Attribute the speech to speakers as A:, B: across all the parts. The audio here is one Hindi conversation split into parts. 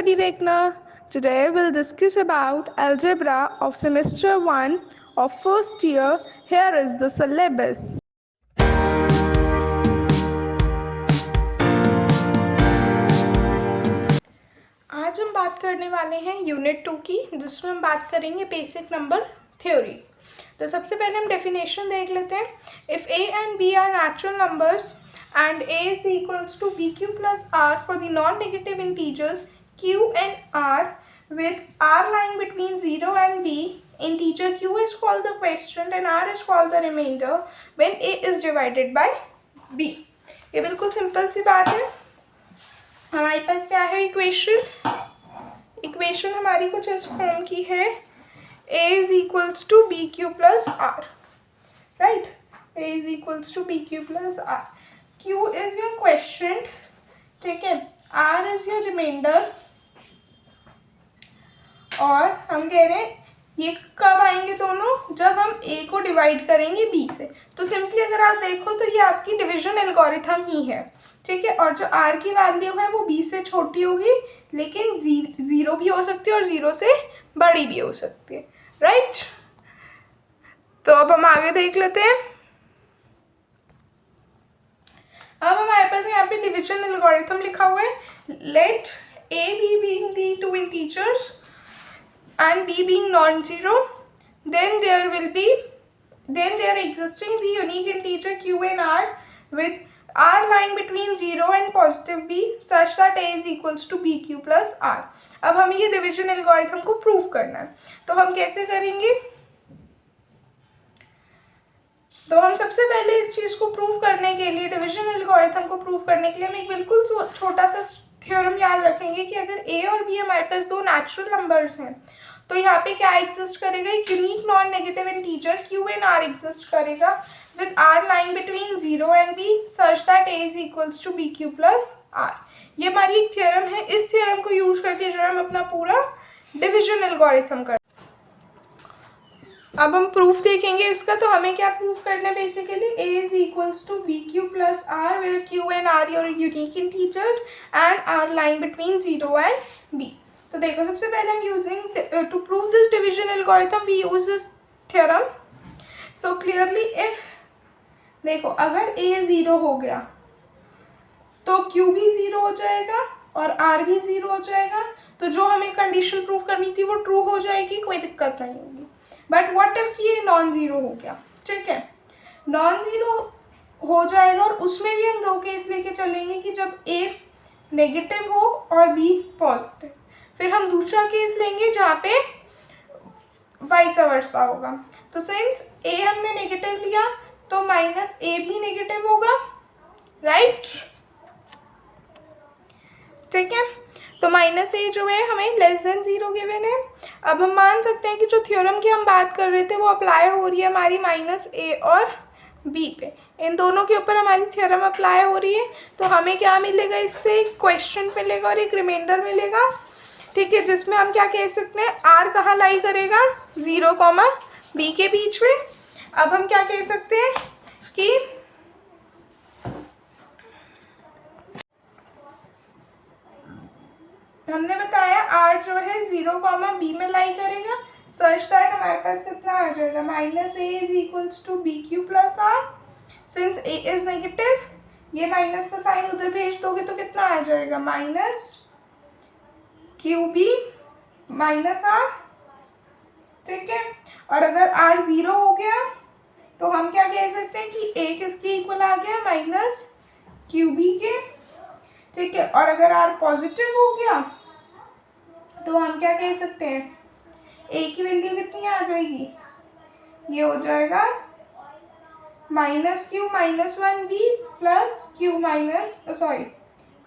A: Study Rekna. Today we'll discuss about algebra of semester 1 of first year. Here is the syllabus. आज हम बात करने वाले हैं यूनिट 2 की, जिसमें हम बात करेंगे बेसिक नंबर थ्योरी। तो सबसे पहले हम डेफिनेशन देख लेते हैं। If a and b are natural numbers and a is equals to bq plus r for the non-negative integers q and r with r lying between 0 and b, integer q is called the quotient and r is called the remainder when a is divided by b। ये बिल्कुल सिंपल सी बात है। हमारे पास क्या है इक्वेशन हमारी कुछ इस फॉर्म की है, a is equals to bq plus r, right? a is equals to bq plus r, q is your quotient, ठीक है, r is your remainder, और हम कह रहे हैं ये कब आएंगे दोनों, जब हम a को डिवाइड करेंगे b से। तो सिंपली अगर आप देखो तो ये आपकी डिवीजन एल्गोरिथम ही है, ठीक है। और जो r की वैल्यू है वो b से छोटी होगी, लेकिन 0 भी हो सकती है और 0 से बड़ी भी हो सकती है, राइट। तो अब हम आगे देख लेते हैं। अब हमारे पास यहाँ पे डिवीजन एल्गोरिथम लिखा हुआ है। Let a b being the two integers and b being non-zero, then there existing the unique integer q and r with r lying between 0 and positive b such that a is equals to bq plus r। अब हमें ये डिवीजन एल्गोरिथम को प्रूव करना है, तो हम कैसे करेंगे? तो हम सबसे पहले इस चीज को प्रूव करने के लिए, डिवीजन एल्गोरिथम को प्रूव करने के लिए, हम एक बिल्कुल छोटा सा थ्योरम याद रखेंगे कि अगर a और b हमारे पास दो नेचुरल नंबर्स हैं, तो यहाँ पे क्या एग्जिस्ट करेगा, एक unique non negative integer q and r exist करेगा with r lying between 0 and b such that a is equals to bq plus r। ये हमारी एक थ्योरम है। इस थ्योरम को यूज करके जो हम अपना पूरा डिवीजन एल्गोरिथम कर, अब हम प्रूफ देखेंगे इसका। तो हमें क्या प्रूफ करना है, basically a is equals to bq plus r where q and r your unique integers and r lying between 0 and b। तो देखो, सबसे पहले हम using to prove this division algorithm we use this theorem. So clearly if, देखो अगर a 0 हो गया तो q भी 0 हो जाएगा और r भी 0 हो जाएगा। तो जो हमें कंडीशन प्रूव करनी थी वो ट्रू हो जाएगी, कोई दिक्कत नहीं होगी। बट व्हाट इफ ये नॉन जीरो हो गया, ठीक है, नॉन जीरो हो जाएगा और उसमें भी हम दो केस लेके चलेंगे कि जब a नेगेटिव हो और b पॉजिटिव। फिर हम दूसरा केस लेंगे जहाँ पे वाइस वर्सा होगा। तो सिंस a हमने नेगेटिव लिया तो माइनस a भी नेगेटिव होगा, राइट, ठीक है। तो माइनस a जो है हमें लेस देन 0 गिवन है। अब हम मान सकते हैं कि जो थ्योरम की हम बात कर रहे थे वो अप्लाई हो रही है हमारी माइनस a और b पे, इन दोनों के ऊपर हमारी थ्योरम अप्लाई हो रही है। तो हमें क्या मिलेगा, इससे एक क्वेश्चन मिलेगा और एक रिमाइंडर मिलेगा, ठीक है, जिसमें हम क्या कह सकते हैं, r कहाँ लाई करेगा, 0, b के बीच में। अब हम क्या कह सकते हैं कि हमने बताया r जो है 0, b में लाई करेगा, सच दैट हमारे पास कितना आ जाएगा, minus a is equals to bq plus r। Since a is negative, ये माइनस का साइन उधर भेज दोगे तो कितना आ जाएगा, माइनस qb माइनस r, ठीक है। और अगर r 0 हो गया तो हम क्या कह सकते हैं कि a किसके इक्वल आ गया, माइनस qb के, ठीक है। और अगर r पॉजिटिव हो गया तो हम क्या कह सकते हैं, a की वैल्यू कितनी आ जाएगी, ये हो जाएगा minus q minus 1b plus q minus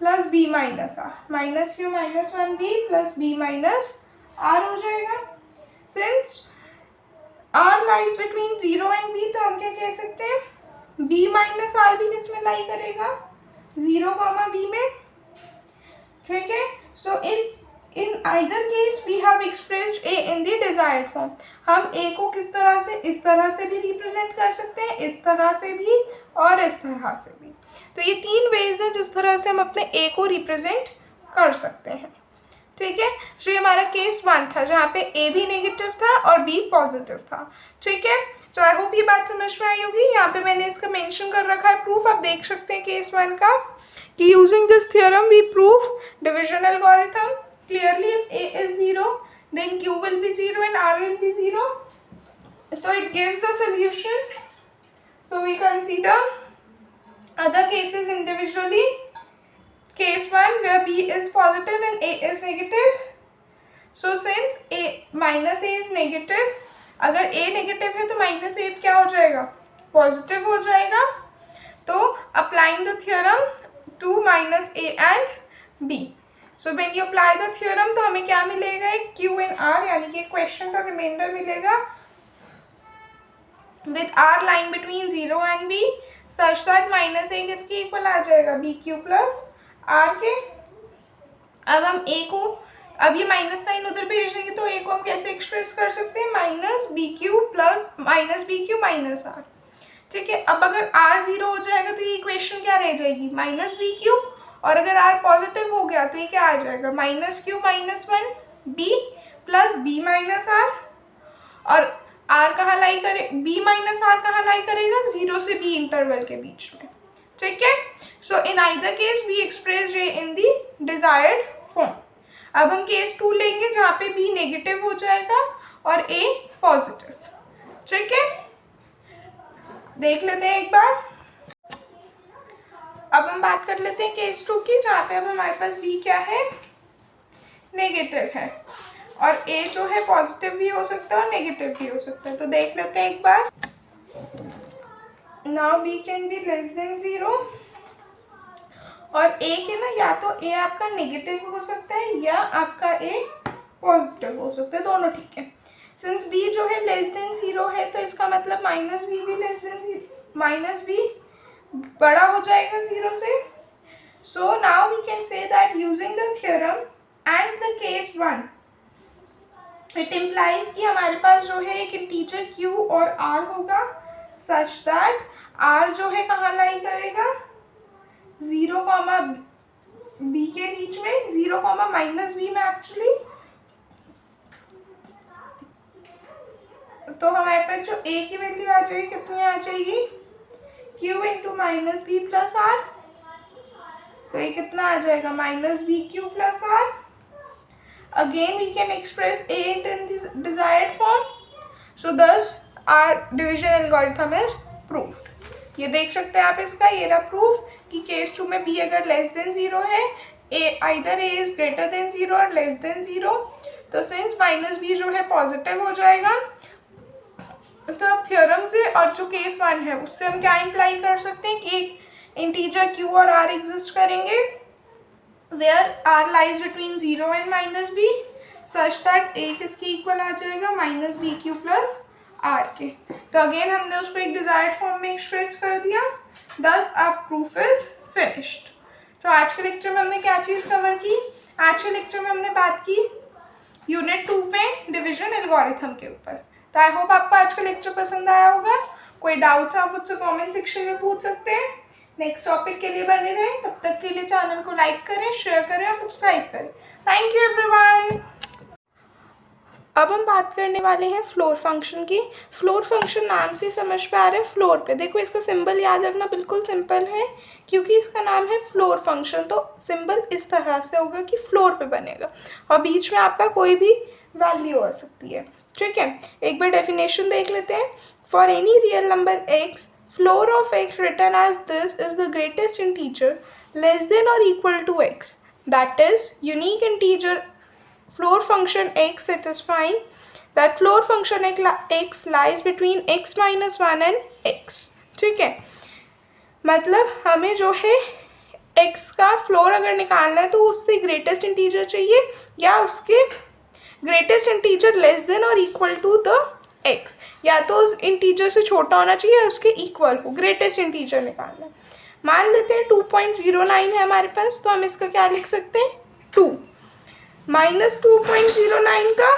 A: plus b minus r, minus q minus 1b plus b minus r हो जाएगा। Since r lies between 0 and b, तो हम क्या कह सकते हैं, b माइनस r भी किस में लाई करेगा, 0, b में, ठीक है। So in either case we have expressed a in the desired form. हम a को किस तरह से, इस तरह से भी रिप्रेजेंट कर सकते हैं, इस तरह से भी और इस तरह से भी। तो ये तीन वेज है जिस तरह से हम अपने a को रिप्रेजेंट कर सकते हैं। ठीक है। तो ये हमारा केस 1 था जहाँ पे ए भी नेगेटिव था और बी पॉजिटिव था। ठीक है, तो आई होप ये बात समझ में आई होगी। यहाँ पे मैंने इसका मेंशन कर रखा है प्रूफ, आप देख सकते हैं केस 1 का कि using this theorem we prove division algorithm clearly. If A is 0 then Q will be 0 and R will be 0, so it gives a solution. So we consider other cases individually. Case 1 where B is positive and A is negative. So since A minus A is negative, अगर A negative है तो minus A क्या हो जाएगा, पॉजिटिव हो जाएगा। तो applying the theorem to minus A and B. So when you apply the theorem तो हमें क्या मिलेगा, एक Q and R यानी कि क्वेश्चन का रिमाइंडर मिलेगा with R lying between 0 and B such that minus A किसके इक्वल आ जाएगा, BQ plus R के। अब हम A को, अब ये माइनस साइन उधर भेज देंगे तो A को हम कैसे एक्सप्रेस कर सकते हैं, minus BQ plus minus BQ minus R। ठीक है, अब अगर R 0 हो जाएगा तो ये इक्वेशन क्या रह जाएगी, माइनस BQ, और अगर R पॉजिटिव हो गया तो ये क्या आ जाएगा, minus Q minus 1 B plus B minus R। और R कहाँ लाई करे, B माइनस R कहाँ लाई करेगा, 0 से B इंटरवल के बीच में। ठीक है, so in either case be express in the desired form. अब हम केस 2 लेंगे जहाँ पे B नेगेटिव हो जाएगा और A पॉजिटिव। ठीक है, देख लेते हैं एक बार। अब हम बात कर लेते हैं केस 2 की, जहाँ पे अब हमारे पास B क्या है, नेगेटिव है, और A जो है पॉजिटिव भी हो सकता है और नेगेटिव भी हो सकता है। तो देख लेते हैं एक बार। Now B can be less than 0, और A के ना या तो A आपका नेगेटिव हो सकता है या आपका A पॉजिटिव हो सकता है, दोनों ठीक है। सिंस B जो है लेस देन 0 है तो इसका मतलब माइनस B भी लेस देन, माइनस B बड़ा हो जाएगा 0 से। So now we can say that using the theorem and the case 1 it implies कि हमारे पास जो है एक इंटीजर Q और R होगा सच दैट R जो है कहाँ लाई करेगा, 0 कॉमा B के बीच में, 0 कॉमा माइनस B में एक्चुअली। तो हमारे पास जो A की वैल्यू आ जाएगी, कितनी आ जाएगी, Q into minus B plus R। तो ये कितना आ जाएगा, minus BQ plus R। Again we can express A in this desired form. So thus our division algorithm is proved. ये देख सकते हैं आप इसका, ये रहा प्रूफ कि केस 2 में B अगर लेस देन 0 है, either A is greater than 0 और लेस देन 0, तो सिंस माइनस B जो है पॉजिटिव हो जाएगा। तो अब थ्योरम से और जो केस 1 है उससे हम क्या इम्प्लाई कर सकते हैं कि एक इंटीजर Q और R एग्जिस्ट करेंगे where R lies between 0 and minus B such that A किसके इक्वल आ जाएगा, माइनस BQ प्लस R के। तो अगेन हमने उसको एक डिजायर्ड फॉर्म में एक्सप्रेस कर दिया, thus our proof is finished। तो आज के लेक्चर में हमने क्या चीज़ कवर की, आज के लेक्चर में हमने बात की यूनिट 2 में डिविजन एल्गोरिथम के ऊपर। तो आई होप आपको आज का लेक्चर पसंद आया होगा। कोई डाउट्स आप मुझसे कमेंट सेक्शन में पूछ सकते हैं। नेक्स्ट टॉपिक के लिए बने रहें, तब तक के लिए चैनल को लाइक करें, शेयर करें और सब्सक्राइब करें। Thank you everyone. अब हम बात करने वाले हैं फ्लोर फंक्शन की। फ्लोर फंक्शन नाम से समझ में आ रहा है, फ्लोर पे देखो, इसका सिंबल याद रखना बिल्कुल सिंपल है, क्योंकि इसका नाम है फ्लोर फंक्शन। तो सिंबल इस तरह से होगा कि फ्लोर पे बनेगा और बीच में आपका कोई भी वैल्यू आ सकती है। ठीक है, एक बार डेफिनेशन देख लेते हैं। For any real number x, floor of x written as this is the greatest integer less than or equal to x. That is, unique integer floor function x satisfying that floor function x lies between x minus 1 and x. ठीक है, मतलब हमें जो है x का फ्लोर अगर निकालना है तो उससे ग्रेटेस्ट इंटीजर चाहिए या उसके ग्रेटेस्ट इंटीजर लेस देन और इक्वल टू द x, या तो उस इंटीजर से छोटा होना चाहिए या उसके इक्वल हो। ग्रेटेस्ट इंटीजर निकालना, मान लेते हैं 2.09 है हमारे पास, तो हम इसका क्या लिख सकते हैं, 2 माइनस 2.09 का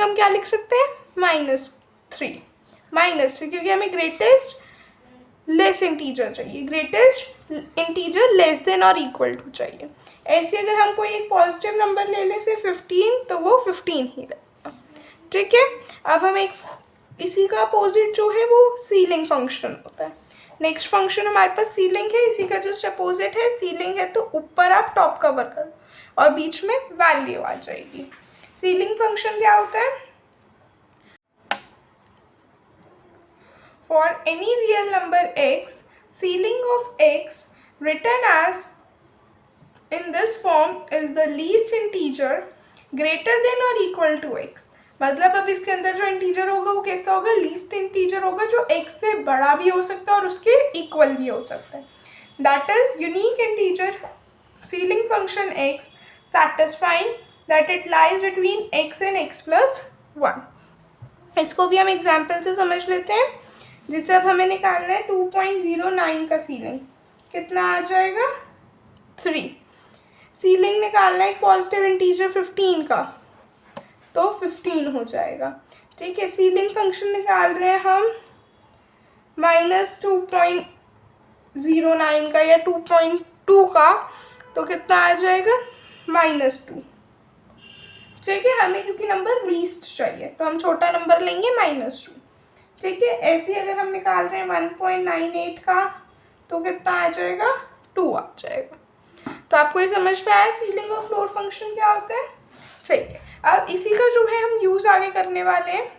A: हम क्या लिख सकते हैं, -3 क्योंकि हमें ग्रेटेस्ट लेस इंटीजर चाहिए, ग्रेटेस्ट इंटीजर लेस देन और इक्वल टू चाहिए। ऐसे अगर हम कोई एक पॉजिटिव नंबर ले लें से 15, तो वो 15 ही रहेगा। ठीक है, अब हम एक इसी का अपोजिट जो है वो सीलिंग फंक्शन होता है। नेक्स्ट फंक्शन हमारे पास सीलिंग है, इसी का जस्ट अपोजिट है। सीलिंग है तो ऊपर आप टॉप कवर कर दो और बीच में वैल्यू आ जाएगी। सीलिंग फंक्शन क्या होता है? For any real number x, ceiling of x written as in this form is the least integer greater than or equal to x। मतलब अब इसके अंदर जो इंटीजर होगा वो कैसा होगा? लीस्ट इंटीजर होगा, जो x से बड़ा भी हो सकता है और उसके इक्वल भी हो सकता है। That is unique integer ceiling function x satisfying that it lies between x and x plus 1। इसको भी हम एग्जाम्पल से समझ लेते हैं, जिसे अब हमें निकालना है 2.09 का सीलिंग। कितना आ जाएगा? 3। सीलिंग निकालना है एक पॉजिटिव इंटीजर 15 का, तो 15 हो जाएगा। ठीक है, सीलिंग फंक्शन निकाल रहे हैं हम -2.09 का या 2.2 का, तो कितना आ जाएगा? -2। ठीक है, हमें क्योंकि नंबर लीस्ट चाहिए तो हम छोटा नंबर लेंगे -2। ठीक है, ऐसे अगर हम निकाल रहे हैं 1.98 का, तो कितना आ जाएगा? 2 आ जाएगा। तो आपको ये समझ में आया सीलिंग और फ्लोर फंक्शन क्या होता है? ठीक है, अब इसी का जो है हम यूज आगे करने वाले हैं।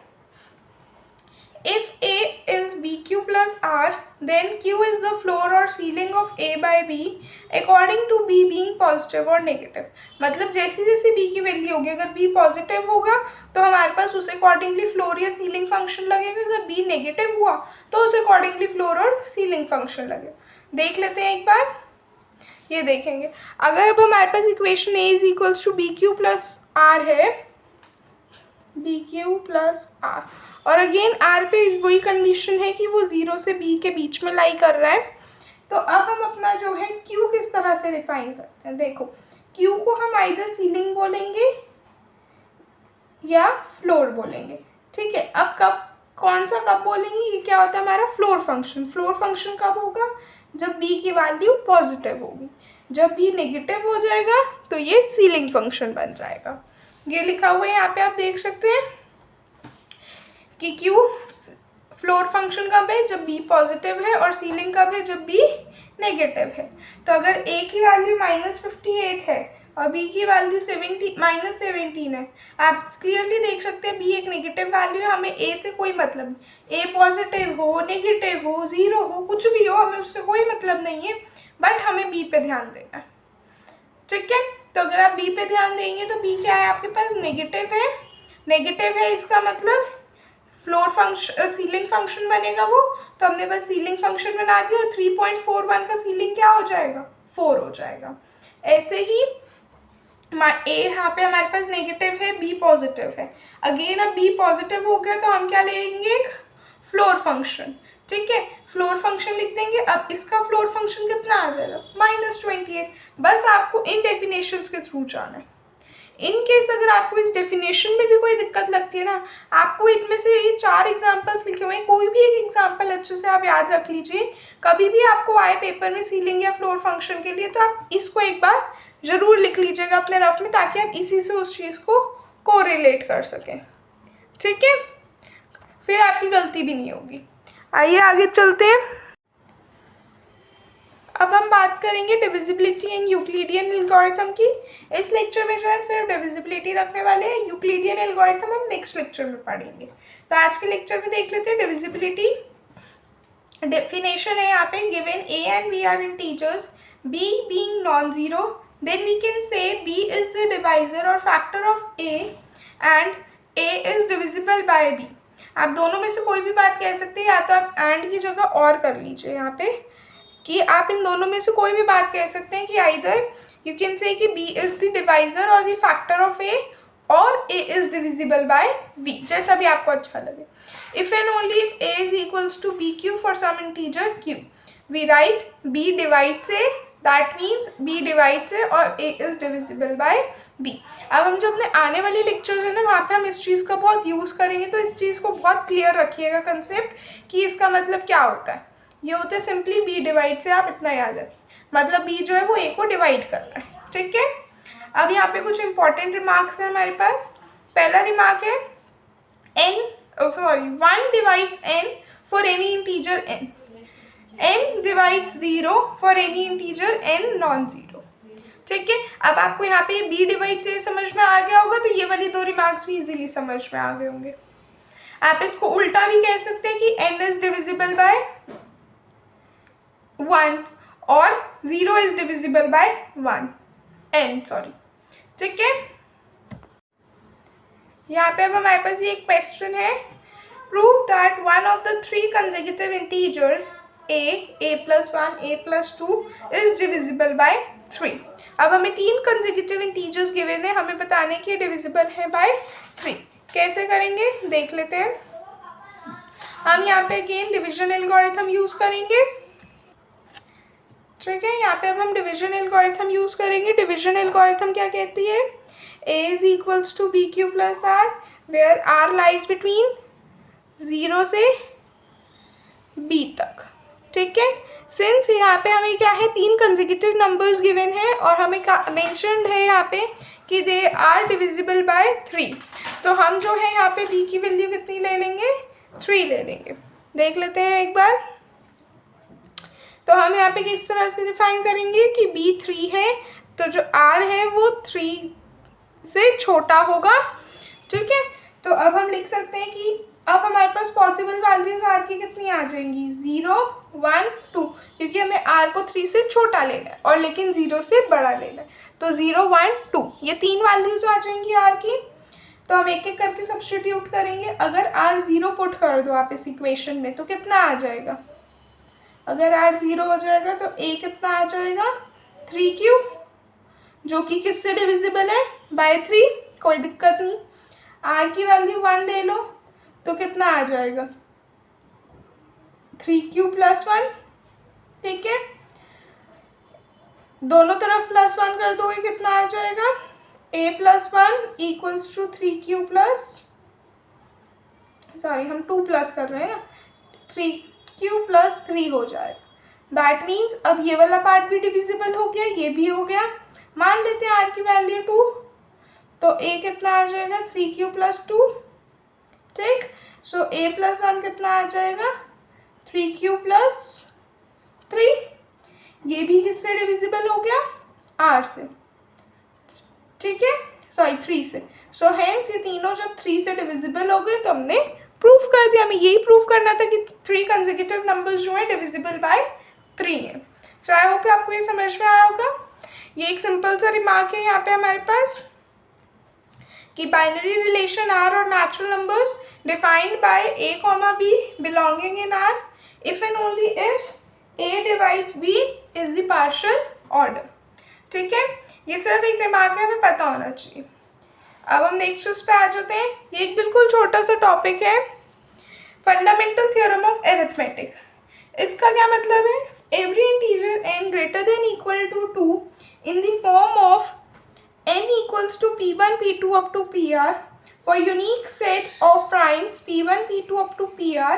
A: If A is BQ plus R, then Q is the floor or ceiling of A by B according to B being positive or negative। मतलब जैसी जैसी B की वैल्यू होगी, अगर B पॉजिटिव होगा तो हमारे पास उस अकॉर्डिंगली फ्लोर या सीलिंग फंक्शन लगेगा, अगर B नेगेटिव हुआ तो उस अकॉर्डिंगली फ्लोर और सीलिंग फंक्शन लगेगा। देख लेते हैं एक बार, ये देखेंगे। अगर अब हमारे पास equation A is equals to BQ plus R है, BQ प्लस R, और अगेन R पे वही कंडीशन है कि वो 0 से B के बीच में लाई कर रहा है। तो अब हम अपना जो है Q किस तरह से डिफाइन करते हैं? देखो, Q को हम आइदर सीलिंग बोलेंगे या फ्लोर बोलेंगे। ठीक है, अब कब कौन सा कब बोलेंगे? ये क्या होता है हमारा फ्लोर फंक्शन। फ्लोर फंक्शन कब होगा? जब B की वैल्यू पॉजिटिव होगी। जब B नेगेटिव हो जाएगा तो ये सीलिंग फंक्शन बन जाएगा। ये लिखा हुआ है यहाँ पे, आप देख सकते हैं कि Q फ्लोर फंक्शन कब है? जब B पॉजिटिव है, और सीलिंग कब है? जब B नेगेटिव है। तो अगर A की वैल्यू -58 है और B की वैल्यू -17 है, आप क्लियरली देख सकते हैं B एक नेगेटिव वैल्यू है, हमें A से कोई मतलब नहीं। A पॉजिटिव हो, नेगेटिव हो, 0 हो, कुछ भी हो, हमें उससे कोई मतलब नहीं है, बट हमें B पे ध्यान देना है। ठीक है, तो अगर आप B पे ध्यान देंगे तो B क्या है आपके पास? नेगेटिव है। नेगेटिव है, इसका मतलब फ्लोर फंक्शन सीलिंग फंक्शन बनेगा वो, तो हमने बस सीलिंग फंक्शन बना दिया और 3.41 का सीलिंग क्या हो जाएगा? 4 हो जाएगा। ऐसे ही A यहाँ पे हमारे पास नेगेटिव है, B पॉजिटिव है। अगेन अब B पॉजिटिव हो गया तो हम क्या लेंगे? एक फ्लोर फंक्शन। ठीक है, फ्लोर फंक्शन लिख देंगे। अब इसका फ्लोर फंक्शन कितना आ जाएगा? -28। बस आपको इन डेफिनेशंस के थ्रू जाना है। इन केस अगर आपको इस डेफिनेशन में भी कोई दिक्कत लगती है ना, आपको इनमें से ये 4 एग्जांपल्स लिखे हुए हैं, कोई भी एक एग्जांपल अच्छे से आप याद रख लीजिए। कभी भी आपको आए पेपर में सीलिंग या फ्लोर फंक्शन के लिए, तो आप इसको एक बार जरूर लिख लीजिएगा अपने रफ में, ताकि आप इसी से उस चीज़ को कोरिलेट कर सकें। ठीक है, फिर आपकी गलती भी नहीं होगी। आइए आगे चलते हैं। अब हम बात करेंगे डिविजिबिलिटी एंड यूक्लिडियन एल्गोरिथम की। इस लेक्चर में जो है सिर्फ डिविजिबिलिटी रखने वाले हैं, यूक्लिडियन एल्गोरिथम हम नेक्स्ट लेक्चर में पढ़ेंगे। तो आज के लेक्चर में देख लेते हैं डिविजिबिलिटी। डेफिनेशन है यहाँ पे, given A and B are integers, B being non-zero, then we can say B is the divisor or factor of A and A is divisible by B। आप दोनों में से कोई भी बात कह सकते हैं, या तो आप एंड की जगह और कर लीजिए यहाँ पे, कि आप इन दोनों में से कोई भी बात कह सकते हैं कि आइदर यू कैन से कि B इज द डिवाइजर और द फैक्टर ऑफ A, और A is divisible by B, जैसा भी आपको अच्छा लगे। If and only if A is equals to BQ for some integer Q, we write B divides A, that means B divides A और A is divisible by B। अब हम जो अपने आने वाले लेक्चर्स हैं ना, वहाँ पे हम इस चीज़ का बहुत यूज़ करेंगे, तो इस चीज़ को बहुत क्लियर रखिएगा कंसेप्ट, कि इसका मतलब क्या होता है। ये होता है सिंपली b डिवाइड से, आप इतना याद रखें, मतलब b जो है वो a को डिवाइड कर रहा है, ठीक है। अब यहाँ पे कुछ इंपॉर्टेंट रिमार्क्स है हमारे पास। पहला रिमार्क है one divides n for any integer n divides 0 for any integer n non zero, ठीक है। अब आपको यहाँ पे b डिवाइड से समझ में आ गया होगा, तो ये वाली दो रिमार्क्स भी इजीली समझ में आ गए होंगे। आप इसको उल्टा भी कह सकते हैं कि n इज डिविजिबल बाय 1 और 0 is divisible bye 1 n, sorry, ठीक है। यहाँ पे अब हमारे पास ये एक क्वेश्चन है, prove that one of the three consecutive integers a plus 1, a plus 2 is divisible bye 3। अब हमें तीन कंसेक्यूटिव इंटीजर्स गिवन है, हमें बताने की डिविजिबल है बाय 3। कैसे करेंगे देख लेते हैं। हम यहाँ पे अगेन डिविजन एल्गोरिथम यूज करेंगे, ठीक है। यहाँ पे अब हम डिविजन एल्गोरिथम यूज करेंगे। डिविजन एल्गोरिथम क्या कहती है, a is equals to B Q plus R, where r lies between 0 से b तक, ठीक है। सिंस यहाँ पे हमें क्या है, तीन कंसेक्यूटिव नंबर्स गिवन है और हमें मेंशन्ड है यहाँ पे कि दे आर डिविजिबल बाय 3, तो हम जो है यहाँ पे b की वैल्यू कितनी ले लेंगे, 3 ले लेंगे। देख लेते हैं एक बार। तो हम यहाँ पे किस तरह से डिफाइन करेंगे कि b 3 है, तो जो r है वो 3 से छोटा होगा, ठीक है। तो अब हम लिख सकते हैं कि अब हमारे पास पॉसिबल वैल्यूज r की कितनी आ जाएंगी, 0, 1, 2, क्योंकि हमें r को 3 से छोटा लेना है और लेकिन 0 से बड़ा लेना है, तो 0, 1, 2 ये तीन वैल्यूज आ जाएंगी r की। तो हम एक एक करके सब्स्टिट्यूट करेंगे। अगर r 0 पुट कर दो आप इस इक्वेशन में तो कितना आ जाएगा, अगर r 0 हो जाएगा तो a कितना आ जाएगा, 3q, जो कि किससे डिविजिबल है, बाय 3, कोई दिक्कत नहीं। r की वैल्यू 1 ले लो तो कितना आ जाएगा, 3q प्लस 1, ठीक है। दोनों तरफ प्लस 1 कर दोगे कितना आ जाएगा, a plus 1 equals to 3q plus, sorry हम 2 प्लस कर रहे हैं ना, 3q प्लस 3 हो जाएगा। दैट मीन्स अब ये वाला पार्ट भी डिविजिबल हो गया, ये भी हो गया। मान लेते हैं r की वैल्यू 2, तो a कितना आ जाएगा, 3q प्लस 2, ठीक। सो a प्लस 1 कितना आ जाएगा, 3q प्लस 3, ये भी किससे डिविजिबल हो गया, r से, ठीक है, सॉरी 3 से। सो हेंस ये तीनों जब 3 से डिविजिबल हो गए तो हमने प्रूफ कर दिया। हमें यही प्रूफ करना था कि 3 कंसेक्यूटिव नंबर्स जो है डिविजिबल बाय 3 है। सो आई होप आपको ये समझ में आया होगा। ये एक सिंपल सा रिमार्क है यहाँ पे हमारे पास कि बाइनरी रिलेशन r और natural numbers defined by a, b belonging in r if and only if a divides b is the partial order, ठीक है। ये सिर्फ एक रिमार्क है, हमें पता होना चाहिए। अब हम नेक्स्ट उस पे आ जाते हैं। ये एक बिल्कुल छोटा सा टॉपिक है, फंडामेंटल थ्योरम ऑफ अरिथमेटिक। इसका क्या मतलब है, every integer n greater than equal to 2 in the form of n equals to p1 p2 up to pr for unique set of primes p1 p2 up to pr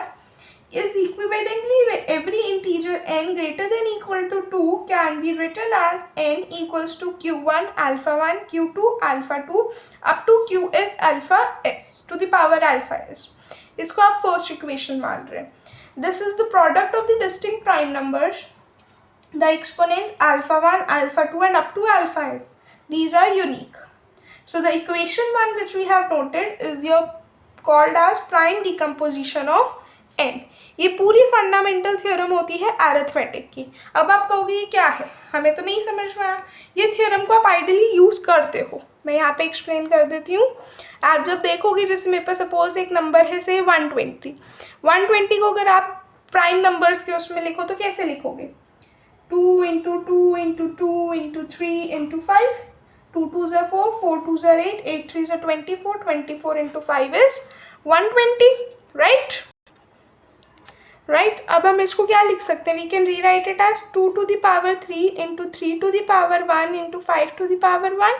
A: is equivalently every integer n greater than equal to 2 can be written as n equals to q1 alpha 1 q2 alpha 2 up to qs alpha s to the power alpha s। इसको आप फर्स्ट इक्वेशन मान रहे हैं। This is the product of the distinct prime numbers, the exponents alpha 1 alpha 2 and up to alpha s, these are unique। So the equation 1 which we have noted is your called as prime decomposition of n। ये पूरी फंडामेंटल थ्योरम होती है अरिथमेटिक की। अब आप कहोगे ये क्या है, हमें तो नहीं समझ में आया। ये थ्योरम को आप आइडियली यूज़ करते हो, मैं यहाँ पे एक्सप्लेन कर देती हूँ। आप जब देखोगे जैसे मेरे पास सपोज एक नंबर है से 120 को अगर आप प्राइम नंबर्स के उसमें लिखो तो कैसे लिखोगे, 2 into 2 into 2 into 3 into 5, 2 2s are 4, 4 2s are 8, 8 3s are 24, 24 into 5 is 120, right। अब हम इसको क्या लिख सकते हैं, we can rewrite it as 2 to the power 3 into 3 to the power 1 into 5 to the power 1।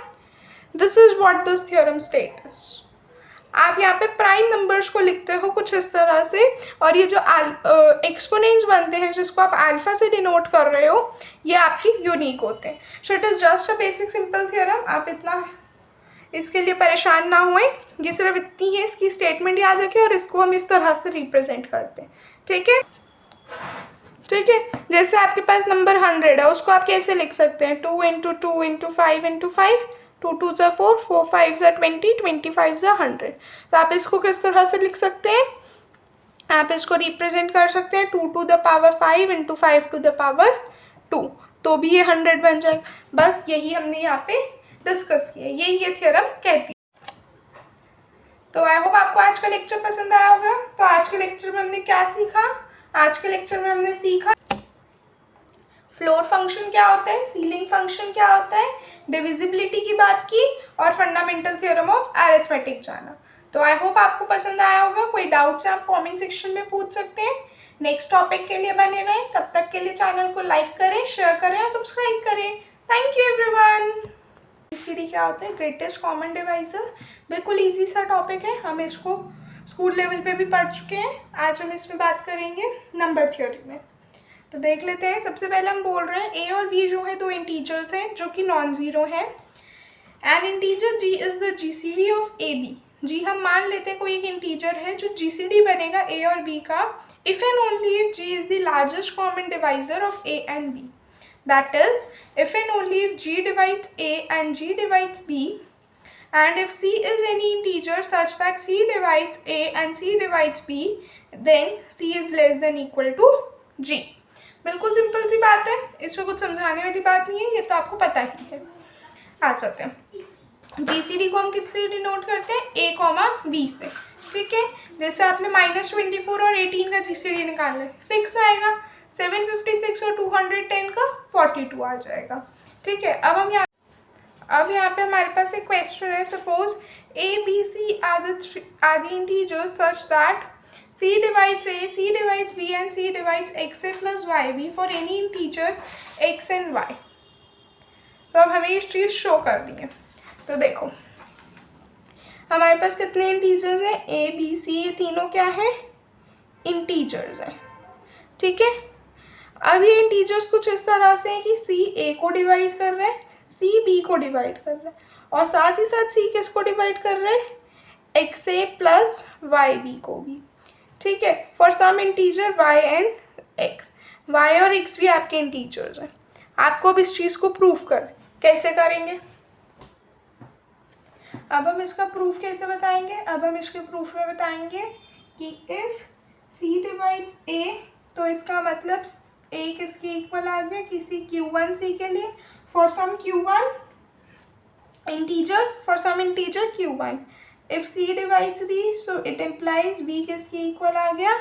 A: This is what this theorem status. आप यहाँ पे प्राइम नंबर्स को लिखते हो कुछ इस तरह से, और ये जो एक्सपोनेंट्स बनते हैं जिसको आप अल्फा से डिनोट कर रहे हो, ये आपकी यूनिक होते हैं. So it is just a basic simple theorem. आप इतना इसके लिए परेशान ना हुए, ये सिर्फ इतनी है, इसकी स्टेटमेंट याद रखें और इसको हम इस तरह से रिप्रेजेंट करते हैं. ठीक है, ठीक है. जैसे आपके पास नंबर 100 है, उसको आप कैसे लिख सकते हैं? 2 इंटू 2 इंटू 5 इंटू 5, 2 2 ज़ा 4, 4 5 ज़ा 20, 25 ज़ा 100. तो आप इसको किस तरह से लिख सकते हैं? आप इसको रिप्रेजेंट कर सकते हैं 2 to the power 5 into 5 to the power 2, तो भी ये 100 बन जाएगा. बस यही हमने यहाँ पे डिस्कस किया, यही ये थ्योरम कहती है. तो आई होप आपको आज का लेक्चर पसंद आया होगा. तो आज के लेक्चर में हमने क्या सीखा? आज के लेक्चर में हमने सीखा फ्लोर फंक्शन क्या होता है, सीलिंग फंक्शन क्या होता है, डिविजिबिलिटी की बात की, और फंडामेंटल थ्योरम ऑफ अरिथमेटिक जाना. तो आई होप आपको पसंद आया होगा. कोई डाउट्स है आप कमेंट सेक्शन में पूछ सकते हैं. नेक्स्ट टॉपिक के लिए बने रहें. तब तक के लिए चैनल को लाइक करें, शेयर करें और सब्सक्राइब करें. Thank you everyone. जीसीडी क्या होता है? Greatest common divisor. बिल्कुल ईजी सा टॉपिक है, हम इसको स्कूल लेवल पे भी पढ़ चुके हैं. आज हम इसमें बात करेंगे नंबर थ्योरी में. तो देख लेते हैं. सबसे पहले हम बोल रहे हैं ए और बी जो है दो इंटीजर्स हैं जो कि नॉन ज़ीरो हैं. An integer g is the GCD of a b. G हम मान लेते हैं कोई एक इंटीजर है जो जीसीडी बनेगा ए और बी का if and only if G is the largest common divisor of A and B. That is if and only if G divides A and G divides B, and if c is any integer such that c divides a and c divides b, then c is less than equal to g. बिल्कुल सिंपल सी बात है, इसमें कुछ समझाने वाली बात नहीं है, ये तो आपको पता ही है. आ जाते हैं. जीसीडी को हम किससे डिनोट करते हैं? a कॉमा b से. ठीक है, जैसे आपने -24 और 18 का जीसीडी निकालना है, 6 आएगा. 756 और 210 का 42 आ जाएगा. ठीक है, अब यहाँ पे हमारे पास एक क्वेश्चन है. Suppose A B C are the integers such that c divides a, c divides b and c divides xa plus yb for any integer x and y. तो अब हमें इस चीज़ शो करनी है. तो देखो हमारे पास कितने इंटीजर्स हैं? a b c, ये तीनों क्या है? इंटीजर्स हैं. ठीक है, अब ये इंटीजर्स कुछ इस तरह से है कि c a को डिवाइड कर रहे हैं, c b को डिवाइड कर रहे हैं, और साथ ही साथ c किसको डिवाइड कर रहे हैं? xa प्लस yb को भी. ठीक है, for some integer y and x. y और x भी आपके इंटीजर्स हैं. आपको अब इस चीज़ को प्रूफ कैसे करेंगे? अब हम इसका प्रूफ कैसे बताएंगे? अब हम इसके प्रूफ में बताएंगे कि इफ़ c डिवाइड्स a, तो इसका मतलब a किसके इक्वल आ गया? किसी q1 c के लिए, for some q1 integer, for some integer q1. If c divides b, so it implies b किसके इक्वल आ गया?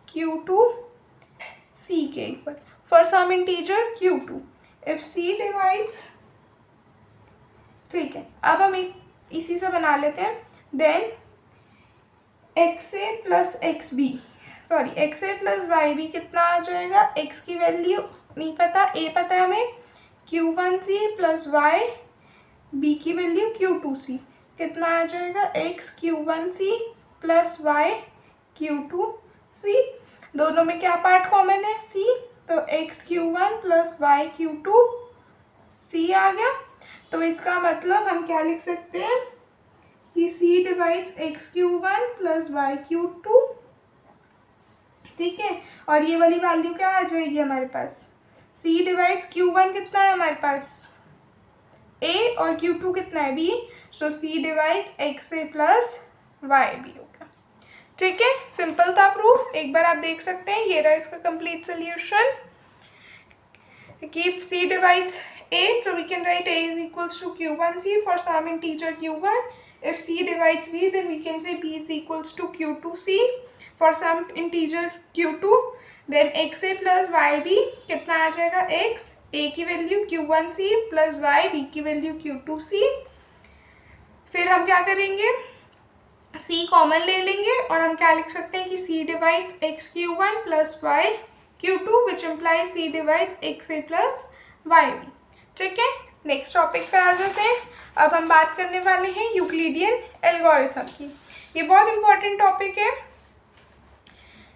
A: q2 c के equal, for some integer q2. If c divides, ठीक है, अब हम इसी से बना लेते हैं. Then xa plus xb, sorry xa plus yb कितना आ जाएगा? x की वैल्यू नहीं पता, a पता है हमें, q1c प्लस y, b की वैल्यू q2c. कितना आ जाएगा? x q1c plus y q2c. दोनों में क्या पार्ट कॉमन है? c. तो x q1 plus y q2c आ गया. तो इसका मतलब हम क्या लिख सकते हैं कि c divides x q1 plus y q2. ठीक है, और ये वाली वैल्यू क्या आ जाएगी हमारे पास? c डिवाइड्स q1 कितना है हमारे पास? a, और q2 कितना है? b. सो c divides xa plus yb होगा. ठीक है, सिंपल था प्रूफ. एक बार आप देख सकते हैं, ये रहा इसका complete solution. If c divides a, so we can write a is equals to q1c for some integer q1. If c divides b, then we can say b is equals to q2c for some integer q2. Then xa plus yb कितना आ जाएगा? x, a की value q1c plus y, b की वैल्यू q2c. फिर हम क्या करेंगे? c कॉमन ले लेंगे और हम क्या लिख सकते हैं कि c divides x q1 plus y q2 which implies c divides xa plus yb. ठीक है, नेक्स्ट टॉपिक पे आ जाते हैं. अब हम बात करने वाले हैं यूक्लिडियन एल्गोरिथम की. ये बहुत इंपॉर्टेंट टॉपिक है।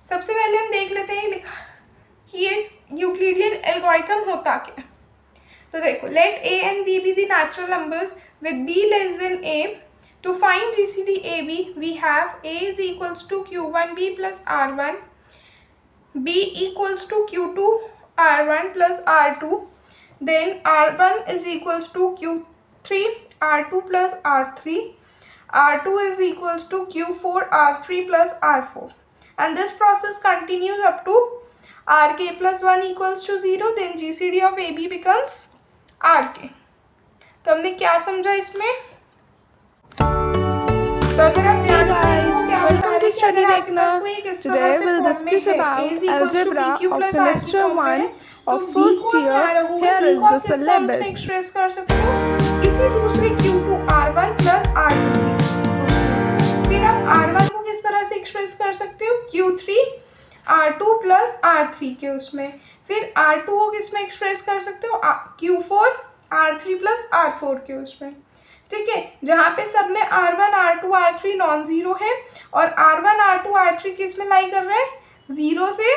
A: सबसे पहले हम देख लेते हैं लिखा कि ये यूक्लिडियन एल्गोरिथम होता क्या। तो देखो, let a and b be the natural numbers with b less than a. To find GCD a b we have a is equals to Q1b plus R1, b equals to Q2 R1 plus R2, then R1 is equals to Q3 R2 plus R3, R2 is equals to Q4 R3 plus R4, and this process continues up to RK plus 1 equals to 0. Then GCD of AB becomes RK. तो हमने क्या समझा इसमें? तो अगर हम ध्यान
B: Welcome to Study Rekna. Today we'll discuss about algebra of semester 1 of first year. Here is the syllabus.
A: Express कर सकते हो इसी दूसरे Q2 R1 प्लस R2 के। फिर आप R1 को किस तरह से एक्सप्रेस कर सकते हो? Q3 R2 प्लस R3 के उसमें। फिर R2 को किस में एक्सप्रेस कर सकते हो? Q4 R3 प्लस R4 के उसमें। ठीक है, जहाँ पे सब में R1 R2 R3 non zero है और R1 R2 R3 किस में लाई कर रहा है? 0 से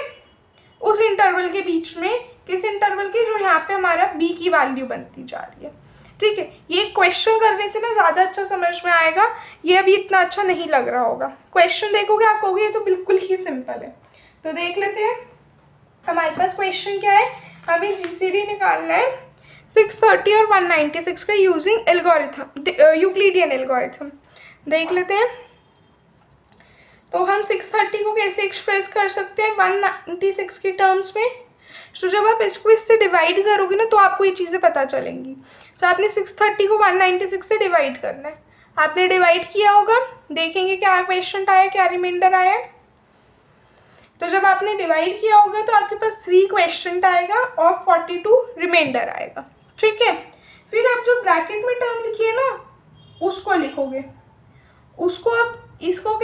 A: उस इंटरवल के बीच में। किस इंटरवल के? जो यहाँ पे हमारा b की वैल्यू बनती जा रही है। ठीक है, ये क्वेश्चन करने से ना ज़्यादा अच्छा समझ में आएगा, ये अभी इतना अच्छा नहीं लग रहा होगा। क्वेश्चन देखोगे आप कहोगे ये तो बिल्कुल ही सिंपल है। तो देख लेते हैं हमारे पास क्वेश्चन क्या है। हमें जीसीडी निकालना है 630 और 196 का यूजिंग एल्गोरिथम, यूक्लिडियन एल्गोरिथम। देख लेते हैं। तो हम 630 को कैसे एक्सप्रेस कर सकते हैं 196 के टर्म्स में? तो जब आप इसको इससे डिवाइड करोगे ना तो आपको ये चीज़ें पता चलेंगी। तो आपने 630 को 196 से डिवाइड करना है। आपने डिवाइड किया होगा, देखेंगे क्या क्वेश्चन आया, क्या रिमाइंडर आया। तो जब आपने डिवाइड किया होगा तो आपके पास 3 क्वेश्चन आएगा और 42 रिमाइंडर आएगा। ठीक है, फिर आप जो ब्रैकेट में टर्म लिखिए ना उसको लिखोगे, उसको आप इसको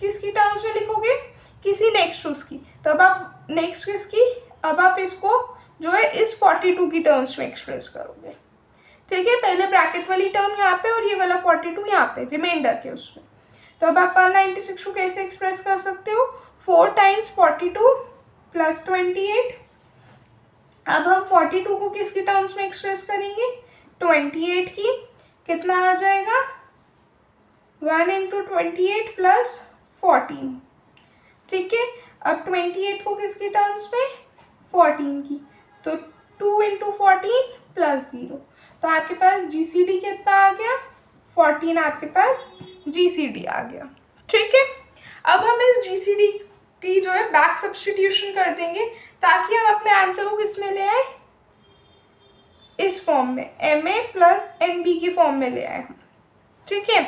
A: किसकी टर्म्स में लिखोगे? किसी नेक्स्ट उसकी। तो अब आप नेक्स्ट किसकी? अब आप इसको जो है इस 42 की टर्म्स में एक्सप्रेस करोगे। ठीक है, पहले ब्रैकेट वाली टर्म यहाँ पे और ये वाला 42 यहाँ पे रिमाइंडर के उसमें। तो अब आप 196 को कैसे एक्सप्रेस कर सकते हो? 4 टाइम्स 42 प्लस 28। अब हम 42 को किसकी टर्म्स में एक्सप्रेस करेंगे? 28 की। कितना आ जाएगा? 1 इंटू 28 प्लस 14। ठीक है, अब 28 को किसकी टर्म्स में? 14 की। तो 2 इंटू 14 प्लस 0। तो आपके पास जीसीडी कितना आ गया? 14 आपके पास जीसीडी आ गया। ठीक है, अब हम इस जीसीडी की जो है बैक सब्स्टिट्यूशन कर देंगे ताकि हम अपने आंसर को किस में ले आए? इस फॉर्म में, MA प्लस NB की फॉर्म में ले आए हम। ठीक है,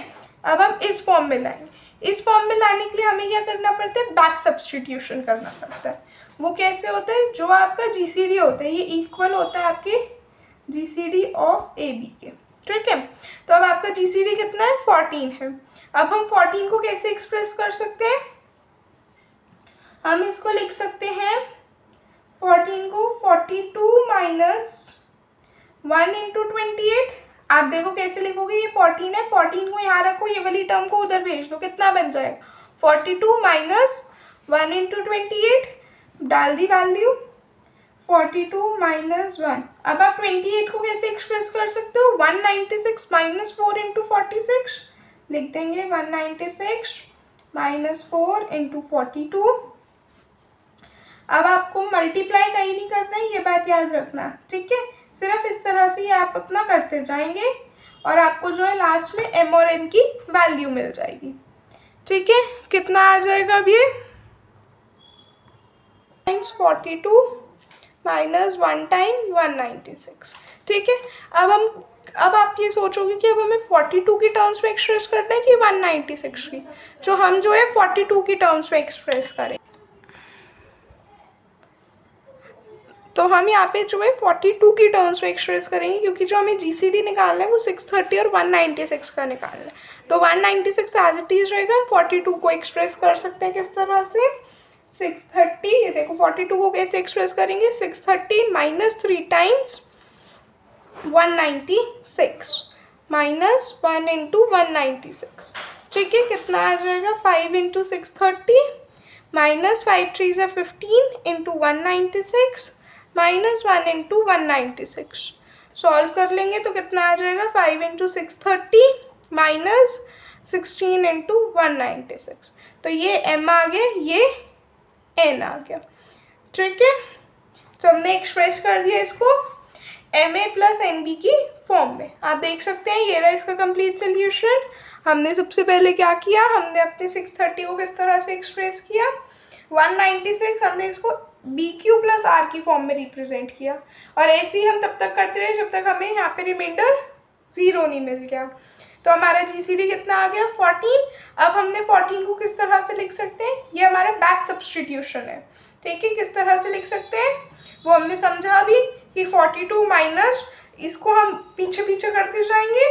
A: अब हम इस फॉर्म में लाएंगे। इस फॉर्म में लाने के लिए हमें क्या करना पड़ता है? बैक सब्स्टिट्यूशन करना पड़ता है। वो कैसे होता है? जो आपका जीसीडी होता है ये इक्वल होता है आपके जीसीडी ऑफ AB के। ठीक है, तो अब आपका जीसीडी कितना है? 14 है। अब हम 14 को कैसे एक्सप्रेस कर सकते हैं? हम इसको लिख सकते हैं 14 को 42 माइनस 1 इंटू 28। आप देखो कैसे लिखोगे, ये 14 है, 14 को यहाँ रखो, ये वाली टर्म को उधर भेज दो, कितना बन जाएगा? 42 माइनस 1 इंटू 28, डाल दी वैल्यू 42 माइनस 1। अब आप 28 को कैसे एक्सप्रेस कर सकते हो? 196 माइनस 4 इंटू 46 लिख देंगे। 196 माइनस 4 इंटू 42। अब आपको मल्टीप्लाई कहीं नहीं करना है, ये बात याद रखना। ठीक है, सिर्फ इस तरह से ही आप अपना करते जाएंगे और आपको जो है लास्ट में M और N की वैल्यू मिल जाएगी। ठीक है, कितना आ जाएगा अब ये? Times 42 minus 1 time 196। ठीक है, अब आप ये सोचोगे कि अब हमें 42 की टर्म्स में एक्सप्रेस करना है कि 196 की। जो हम जो है 42 की टर्म्स में एक्सप्रेस करें, तो हम यहाँ पे जो है 42 की टर्म्स में एक्सप्रेस करेंगे क्योंकि जो हमें जीसीडी निकालना है वो 630 और 196 का निकालना है। तो 196 एज इट इज रहेगा, हम 42 को एक्सप्रेस कर सकते हैं किस तरह से? 630, ये देखो 42 को कैसे एक्सप्रेस करेंगे? 630 माइनस 3 टाइम्स 196 माइनस 1 इंटू 196। ठीक है, कितना आ जाएगा 5 इंटू 630 माइनस 5 3 से 15 इंटू 196 माइनस 1 इंटू 196। सॉल्व कर लेंगे तो कितना आ जाएगा 5 इंटू 630 माइनस 16 इंटू 196। तो ये m आ गया, ये n आ गया। ठीक है, तो हमने एक्सप्रेस कर दिया इसको m a plus n b की फॉर्म में। आप देख सकते हैं ये रहा इसका कंप्लीट सोल्यूशन। हमने सबसे पहले क्या किया, हमने अपने 630 को किस तरह से एक्सप्रेस किया, 196 हमने इसको बी क्यू प्लस आर की फॉर्म में रिप्रेजेंट किया, और ऐसे ही हम तब तक करते रहे जब तक हमें यहाँ पे रिमाइंडर 0 नहीं मिल गया। तो हमारा जीसीडी कितना आ गया 14। अब हमने 14 को किस तरह से लिख सकते हैं, ये हमारा बैक सब्सटीट्यूशन है। ठीक है, किस तरह से लिख सकते हैं वो हमने समझा भी कि 42 माइनस इसको हम पीछे पीछे करते जाएंगे।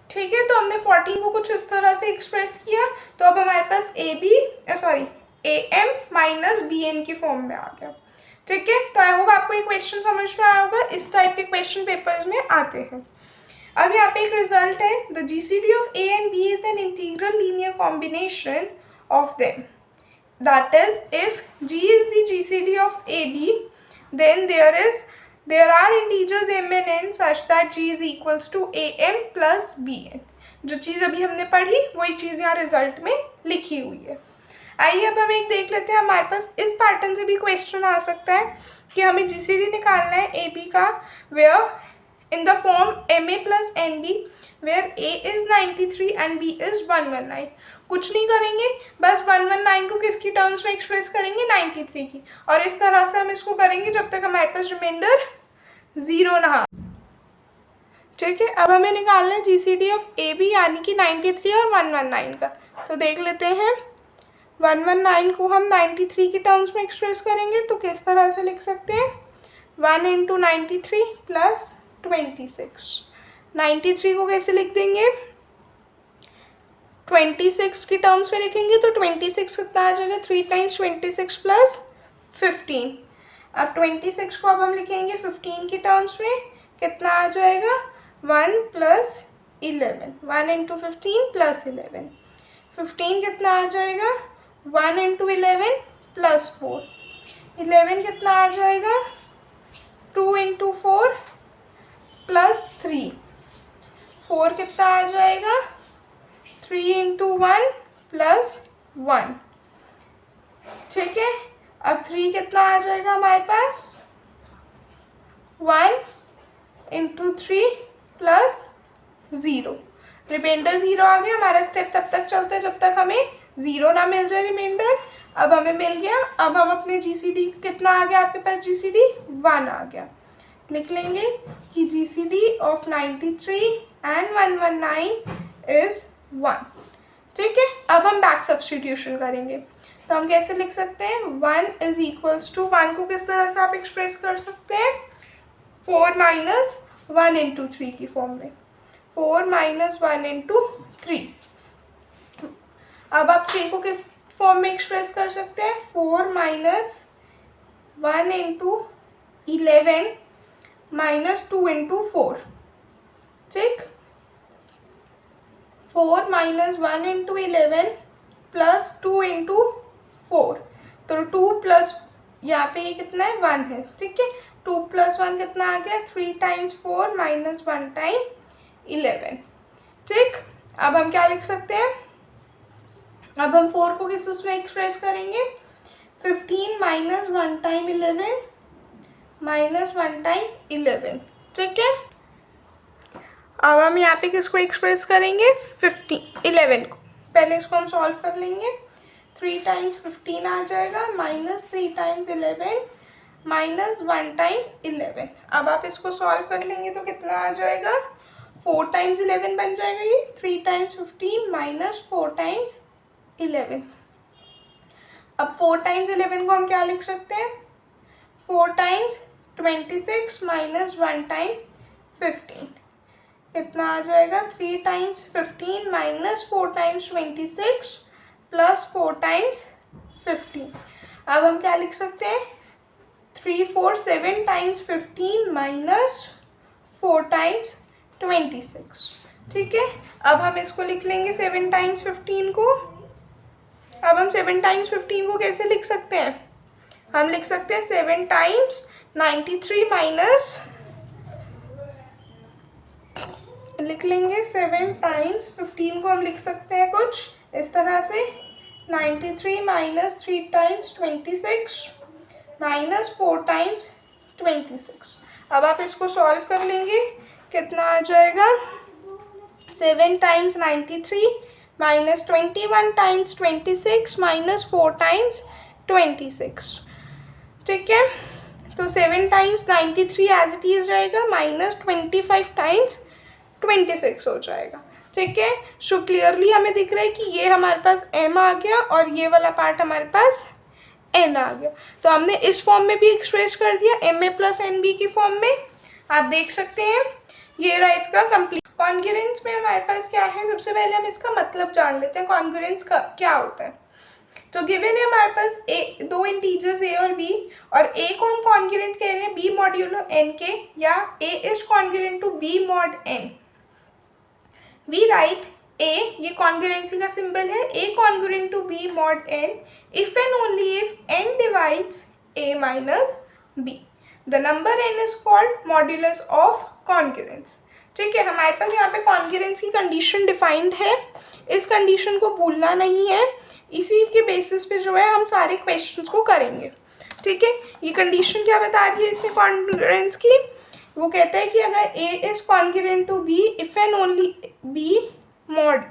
A: ठीक है, तो हमने 14 को कुछ इस तरह से एक्सप्रेस किया, तो अब हमारे पास a m minus b n की फॉर्म में आ गया। ठीक है, तो आई होप आपको ये क्वेश्चन समझ में आया होगा, इस टाइप के क्वेश्चन पेपर्स में आते हैं। अब यहाँ पे एक रिजल्ट है, the GCD of A and b is an integral linear combination of them, that is if G is the GCD of AB, then there are integers m and n such that G is equals to am plus bn। जो चीज़ अभी हमने पढ़ी वही चीज़ यहाँ रिजल्ट में लिखी हुई है। आइए अब हम एक देख लेते हैं, हमारे पास इस पैटर्न से भी क्वेश्चन आ सकता है कि हमें GCD निकालना है AB का, where in the form ma plus nb where a is 93 and b is 119। कुछ नहीं करेंगे, बस 119 को किसकी टर्म्स में एक्सप्रेस करेंगे 93 की, और इस तरह से हम इसको करेंगे जब तक हमारे पास रिमाइंडर 0 ना आ। ठीक है, अब हमें निकालना है जीसीडी ऑफ ए बी यानी कि 93 और 119 का। तो देख लेते हैं, 119 को हम 93 की टर्म्स में एक्सप्रेस करेंगे तो किस तरह से लिख सकते हैं, 1 इंटू 93 प्लस 26। 93 को कैसे लिख देंगे, 26 की टर्म्स में लिखेंगे तो 26 कितना आ जाएगा, 3 टाइम्स 26 प्लस 15। अब 26 को अब हम लिखेंगे 15 की टर्म्स में, कितना आ जाएगा 1 प्लस 11, 1 इंटू 15 प्लस 11। 15 कितना आ जाएगा 1 इंटू 11 प्लस 4। 11 कितना आ जाएगा 2 इंटू 4 प्लस 3। 4 कितना आ जाएगा 3 इंटू 1 प्लस 1। ठीक है, अब 3 कितना आ जाएगा हमारे पास 1 इंटू 3 प्लस 0। रिमाइंडर 0 आ गया। हमारा स्टेप तब तक चलता है जब तक हमें 0 ना मिल जाए रिमाइंडर। अब हमें मिल गया, अब हम अपने जीसीडी कितना आ गया आपके पास, जीसीडी 1 आ गया। लिख लेंगे कि जीसीडी ऑफ 93 एंड 119 इज 1। ठीक है, अब हम बैक सब्स्टिट्यूशन करेंगे, तो हम कैसे लिख सकते हैं, 1 इज इक्वल्स टू 1 को किस तरह से आप एक्सप्रेस कर सकते हैं, 4 माइनस 1 इंटू 3 की फॉर्म में, 4 माइनस 1 इंटू 3। अब आप 3 को किस फॉर्म में एक्सप्रेस कर सकते हैं, 4 माइनस 1 इंटू 11 माइनस 2 इंटू 4। ठीक, 4 माइनस 1 इंटू 11 प्लस 2 इंटू 4। तो 2 प्लस यहाँ पे ये कितना है 1 है। ठीक है, 2 प्लस 1 कितना आ गया 3 टाइम्स 4 माइनस 1 टाइम 11। ठीक, अब हम क्या लिख सकते हैं, अब हम 4 को किस उसमें एक्सप्रेस करेंगे, 15 माइनस 1 टाइम 11 माइनस 1 टाइम 11। ठीक है, अब हम यहाँ पे किसको एक्सप्रेस करेंगे 11 को। पहले इसको हम सॉल्व कर लेंगे, 3 टाइम्स 15 आ जाएगा माइनस 3 टाइम्स 11 माइनस 1 टाइम 11। अब आप इसको सॉल्व कर लेंगे तो कितना आ जाएगा, 4 टाइम्स 11 बन जाएगा ये, 3 टाइम्स 15 माइनस 4 टाइम्स 11। अब 4 टाइम्स 11 को हम क्या लिख सकते हैं, 4 टाइम्स 26 माइनस 1 टाइम 15। कितना आ जाएगा, 3 times 15 minus 4 times 26 plus 4 times 15। अब हम क्या लिख सकते हैं, 3 4 7 टाइम्स 15 माइनस 4 टाइम्स 26। ठीक है, अब हम इसको लिख लेंगे 7 टाइम्स 15 को। अब हम 7 टाइम्स 15 को कैसे लिख सकते हैं? हम लिख सकते हैं 7 टाइम्स 93 माइनस, लिख लेंगे 7 टाइम्स 15 को हम लिख सकते हैं कुछ इस तरह से, 93 माइनस 3 टाइम्स 26 माइनस 4 टाइम्स 26। अब आप इसको सॉल्व कर लेंगे, कितना आ जाएगा? 7 times 93 minus 21 times 26 minus 4 times 26। ठीक है, तो 7 टाइम्स 93 एज इट इज़ रहेगा माइनस 25 टाइम्स 26 हो जाएगा। ठीक है, सो क्लियरली हमें दिख रहा है कि ये हमारे पास m आ गया और ये वाला पार्ट हमारे पास n आ गया। तो हमने इस फॉर्म में भी एक्सप्रेस कर दिया ma प्लस nb की फॉर्म में, आप देख सकते हैं। ये रहा इसका कंप्लीट। कॉन्ग्रुएंस में हमारे पास क्या है, सबसे पहले हम इसका मतलब जान लेते हैं कॉन्ग्रुएंस का क्या होता है। तो गिवन है हमारे पास दो इंटीजर्स a और b, और a को हम कॉन्ग्रुएंट कह रहे हैं b मॉड्यूलो n के, या a is congruent to b mod n। We write a, ये कॉन्ग्रुएंसी का सिंबल है, a congruent to b mod n if and only if n divides a minus b। The number n is called modulus of congruence. ठीक है, हमारे पास यहाँ पे कॉन्ग्रुएंस की कंडीशन डिफाइंड है, इस कंडीशन को भूलना नहीं है, इसी के बेसिस पे जो है हम सारे क्वेश्चंस को करेंगे। ठीक है, ये कंडीशन क्या बता रही है इसने कॉन्ग्रुएंस की? वो कहता है कि अगर a is congruent to b if and only b mod,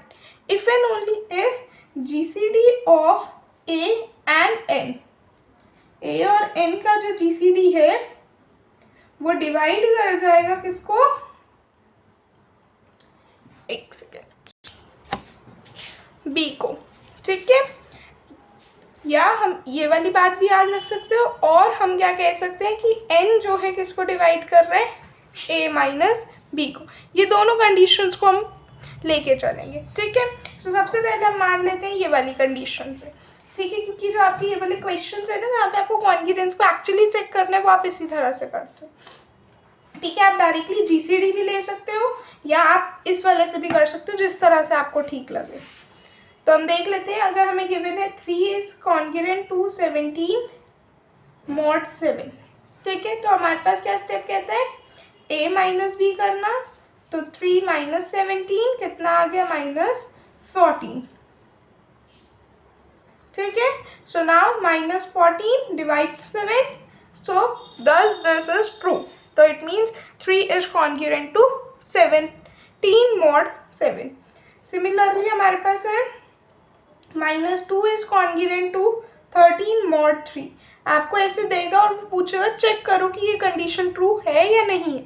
A: if and only if GCD of a and n, a और n का जो जीसीडी है वो डिवाइड कर जाएगा किसको? एक सेकेंड, b को। ठीक है, या हम ये वाली बात भी याद रख सकते हो, और हम क्या कह सकते हैं कि n जो है किसको डिवाइड कर रहा है? a माइनस b को। ये दोनों कंडीशंस को हम लेके चलेंगे। ठीक है, तो सबसे पहले हम मान लेते हैं ये वाली कंडीशन से। ठीक है, क्योंकि जो आपके ये वाले क्वेश्चन है ना, जहाँ पे आपको कॉन्ग्रुएंस को एक्चुअली चेक करना है, वो आप इसी तरह से करते हो। ठीक है, आप डायरेक्टली जीसीडी भी ले सकते हो, या आप इस वाले से भी कर सकते हो, जिस तरह से आपको ठीक लगे। तो हम देख लेते हैं, अगर हमें गिवन है 3 इज कॉन्ग्रुएंट टू 17 मॉड 7। ठीक है, तो हमारे पास क्या स्टेप कहता है? a माइनस बी करना, तो 3 माइनस 17 कितना आ गया? माइनस 14। ठीक है, so now minus 14 divides 7, so thus this is true. तो it means 3 is congruent to 17 mod 7। Similarly हमारे पास है -2 इज कॉन्ग्रुएंट टू 13 मॉड 3। आपको ऐसे देगा और पूछेगा चेक करो कि ये कंडीशन ट्रू है या नहीं है।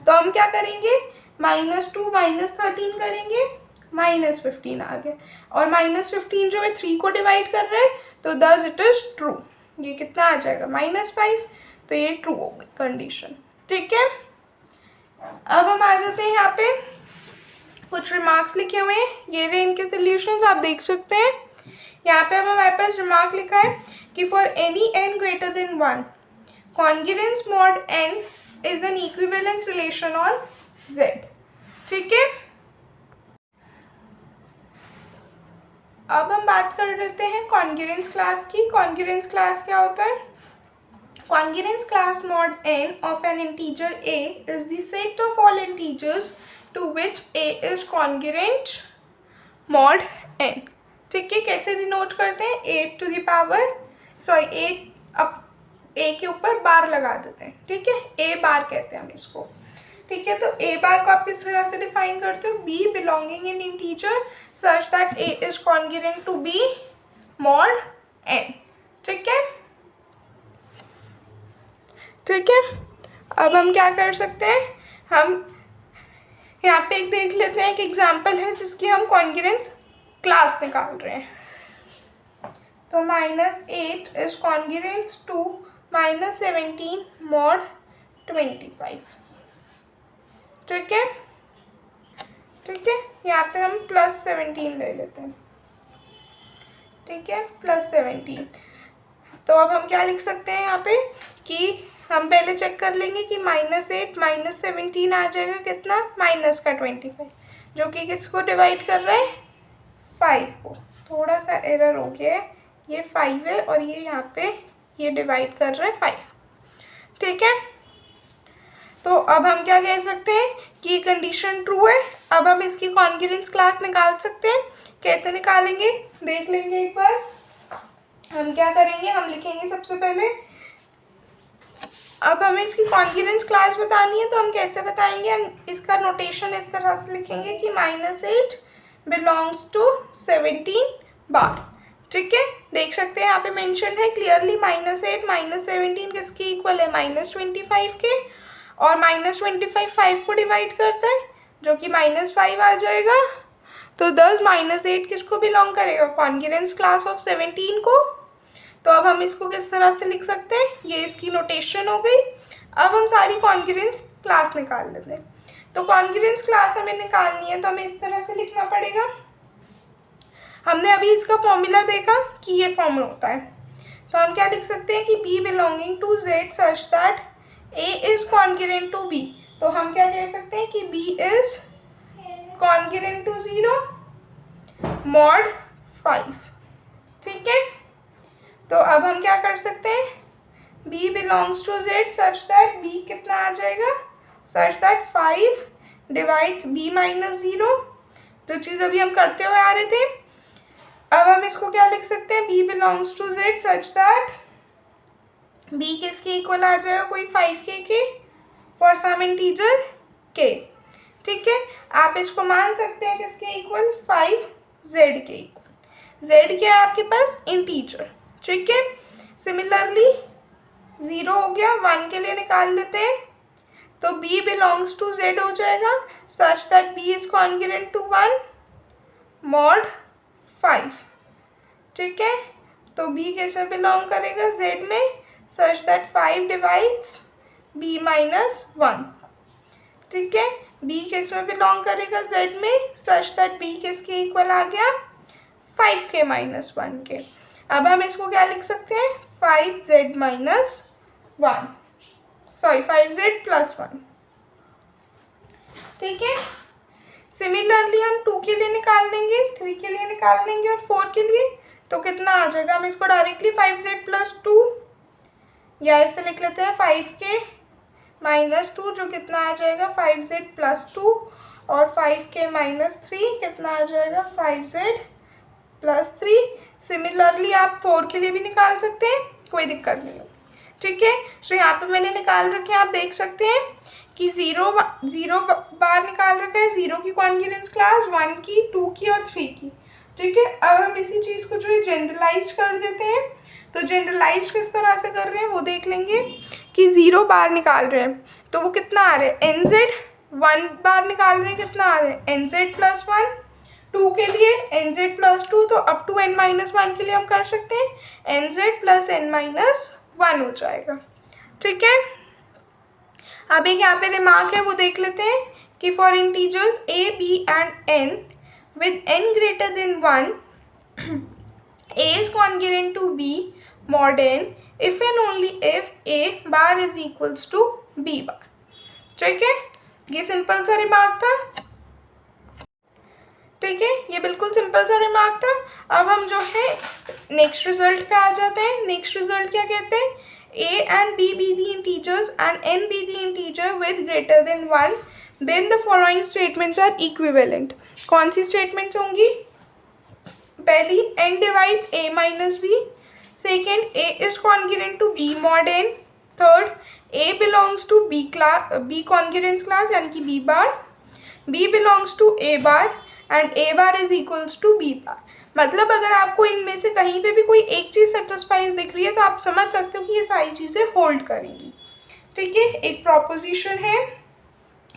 A: तो हम क्या करेंगे? -2 माइनस 13 करेंगे, -15 आ गया, और -15 जो है 3 को डिवाइड कर रहा है, तो thus इट इज ट्रू। ये कितना आ जाएगा? -5। तो ये ट्रू हो गई कंडीशन। ठीक है, अब हम आ जाते हैं यहाँ पे, कुछ रिमार्क्स लिखे हुए हैं, ये रहे इनके सॉल्यूशंस, आप देख सकते हैं। यहाँ पे अब हमारे पास रिमार्क लिखा है कि for any n greater then 1 congruence mod n is an equivalence relation on z। ठीक है, अब हम बात कर लेते हैं कॉन्ग्रुएंस क्लास की। कॉन्ग्रुएंस क्लास क्या होता है? Congruence class mod n of an integer a is the set of all integers to which a is congruent mod n। ठीक है, कैसे डिनोट करते हैं? a to the power, sorry a के ऊपर बार लगा देते हैं। ठीक है, a बार कहते हैं हम इसको। ठीक है, तो a बार को आप किस तरह से डिफाइन करते हो? b belonging in integer such that a is congruent to b mod n। ठीक है, ठीक है, अब हम क्या कर सकते हैं? हम यहाँ पे एक देख लेते हैं, एक एग्जांपल है जिसकी हम कॉन्ग्रुएंस क्लास निकाल रहे हैं। तो -8 इज कॉन्ग्रुएंट टू -17 मॉड 25। ठीक है, ठीक है, यहाँ पे हम +17 ले लेते हैं। ठीक है, +17। तो अब हम क्या लिख सकते हैं यहाँ पे कि हम पहले चेक कर लेंगे कि -8 -17 आ जाएगा कितना? -25। जो कि किसको डिवाइड कर रहा है, 5 को। थोड़ा सा एरर हो गया है, ये 5 है और ये यहाँ पे ये डिवाइड कर रहा है 5। ठीक है, तो अब हम क्या कह सकते हैं कि ये कंडीशन ट्रू है। अब हम इसकी कॉन्ग्रुएंस क्लास निकाल सकते हैं। कैसे निकालेंगे देख लेंगे एक बार। हम क्या करेंगे, हम लिखेंगे सबसे पहले, अब हमें इसकी कॉन्ग्रुएंस क्लास बतानी है तो हम कैसे बताएंगे, हम इसका नोटेशन इस तरह से लिखेंगे कि -8 बिलोंग्स टू 17 बार। ठीक है, देख सकते हैं यहाँ पे मेंशन है क्लियरली -8 -17 किसके इक्वल है, -25 के, और -25 5 को डिवाइड करता है जो कि -5 आ जाएगा। तो 10 -8 किसको बिलोंग करेगा, कॉन्ग्रुएंस क्लास ऑफ 17 को। तो अब हम इसको किस तरह से लिख सकते हैं, ये इसकी नोटेशन हो गई। अब हम सारी कॉन्ग्रुएंस क्लास निकाल लेते हैं। तो कॉन्ग्रुएंस क्लास हमें निकालनी है तो हमें इस तरह से लिखना पड़ेगा। हमने अभी इसका फॉर्मूला देखा कि ये फॉर्मूला होता है, तो हम क्या लिख सकते हैं कि B belonging to Z such that A is congruent to B। तो हम क्या कह सकते हैं कि B is congruent to 0 mod 5। ठीक है, तो अब हम क्या कर सकते हैं, B belongs to Z such that B कितना आ जाएगा, सच दैट 5 डिवाइड्स B -0, जो चीज़ अभी हम करते हुए आ रहे थे। अब हम इसको क्या लिख सकते हैं, B belongs to Z such that B किसके इक्वल आ जाएगा, कोई 5K के फॉर सम इंटीजर K। ठीक है, आप इसको मान सकते हैं किसके इक्वल, 5Z के इक्वल। Z क्या है आपके पास, इंटीजर। ठीक है, सिमिलरली 0 हो गया, 1 के लिए निकाल लेते हैं। तो B बिलोंग्स टू Z हो जाएगा such that B is congruent to 1 mod 5। ठीक है, तो B किसमें बिलोंग करेगा, Z में, सच दैट 5 डिवाइड्स B -1। ठीक है, B किसमें बिलोंग करेगा, Z में, सच दैट B किसके इक्वल आ गया, 5K -1 के। अब हम इसको क्या लिख सकते हैं, 5Z + 1। ठीक है, सिमिलरली हम 2 के लिए निकाल लेंगे, 3 के लिए निकाल लेंगे और 4 के लिए। तो कितना आ जाएगा, हम इसको डायरेक्टली 5Z + 2 या ऐसे लिख लेते हैं 5K -2, जो कितना आ जाएगा 5Z + 2, और 5K -3 कितना आ जाएगा 5Z + 3। सिमिलरली आप 4 के लिए भी निकाल सकते हैं, कोई दिक्कत नहीं होगी। ठीक है, तो यहाँ पे मैंने निकाल रखे हैं, आप देख सकते हैं कि 0 बार निकाल रखा है, 0 की कॉन्ग्रुएंस क्लास, 1 की, 2 की और 3 की। ठीक है, अब हम इसी चीज़ को जो है जनरलाइज कर देते हैं। तो जनरलाइज किस तरह से कर रहे हैं वो देख लेंगे कि 0 बार निकाल रहे हैं तो वो कितना आ रहा है, NZ। 1 बार निकाल रहे हैं, कितना आ रहा है, NZ + 1। 2 के लिए NZ + 2, तो अप टू N-1 के लिए हम कर सकते हैं NZ + N-1 हो जाएगा। ठीक है, अब एक यहाँ पे रिमार्क है वो देख लेते हैं कि for integers A, B and N with N greater than 1 A is congruent to B mod N if and only if A bar is equals to B bar। ठीक है, ये सिंपल सा रिमार्क था। ठीक है, ये बिल्कुल सिंपल सा रिमार्क था। अब हम जो है नेक्स्ट रिजल्ट पे आ जाते हैं। नेक्स्ट रिजल्ट क्या कहते हैं, A and B be the integers and N be the integer with greater than 1 then the following statements are equivalent। कौन सी स्टेटमेंट्स होंगी, पहली N divides A minus B, second A is congruent to B mod N, third A belongs to B congruence class यानी कि B bar, B belongs to A bar and A bar is equals to B bar। मतलब अगर आपको इनमें से कहीं पे भी कोई एक चीज़ सेटिस्फाइज दिख रही है तो आप समझ सकते हो कि ये सारी चीज़ें होल्ड करेंगी। ठीक है, एक प्रोपोजिशन है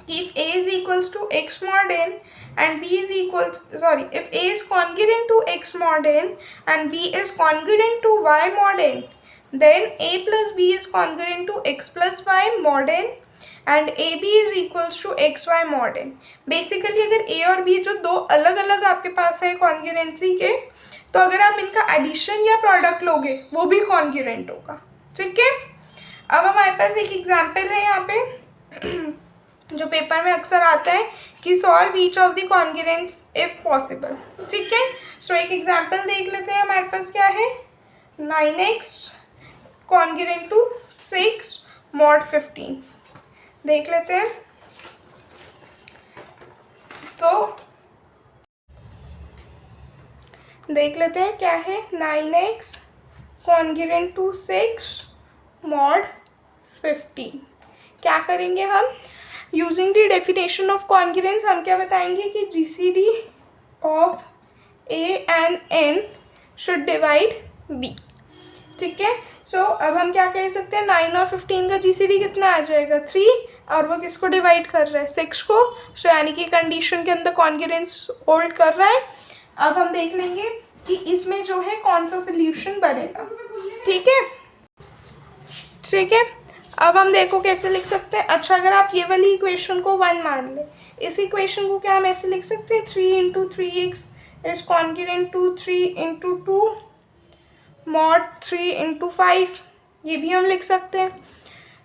A: कि if A is equals to X mod N and B is if A is congruent to X mod N and B is congruent to Y mod N then A plus B is congruent to X plus Y mod N and AB is equals to XY mod N। Basically अगर A और B जो दो अलग अलग आपके पास है कॉन्ग्रुएंसी के, तो अगर आप इनका एडिशन या प्रोडक्ट लोगे वो भी कॉन्ग्रुएंट होगा। ठीक है, अब हमारे पास एक एग्जांपल है यहाँ पे जो पेपर में अक्सर आता है कि solve each of the congruents if possible. ठीक है, सो एक एग्जांपल देख लेते हैं। हमारे पास क्या है, 9x कॉन्ग्रुएंट टू 6 mod 15 देख लेते हैं। तो देख लेते हैं क्या है, 9x कॉन्ग्रुएंट टू 6 mod 15। क्या करेंगे हम, using the definition of congruence हम क्या बताएंगे कि GCD of A and n should divide b. ठीक है, सो अब हम क्या कह सकते हैं, 9 और 15 का जीसीडी कितना आ जाएगा, 3, और वो किसको डिवाइड कर रहा है, 6 को। सो यानी कि कंडीशन के अंदर कॉन्ग्रुएंस होल्ड कर रहा है। अब हम देख लेंगे कि इसमें जो है कौन सा सोल्यूशन बनेगा। ठीक है, ठीक है, अब हम देखो कैसे लिख सकते हैं। अच्छा, अगर आप ये वाली इक्वेशन को 1 मान लें, इस इक्वेशन को क्या हम ऐसे लिख सकते हैं, 3 × 3x is congruent to 3 × 2 mod 3 × 5, ये भी हम लिख सकते हैं।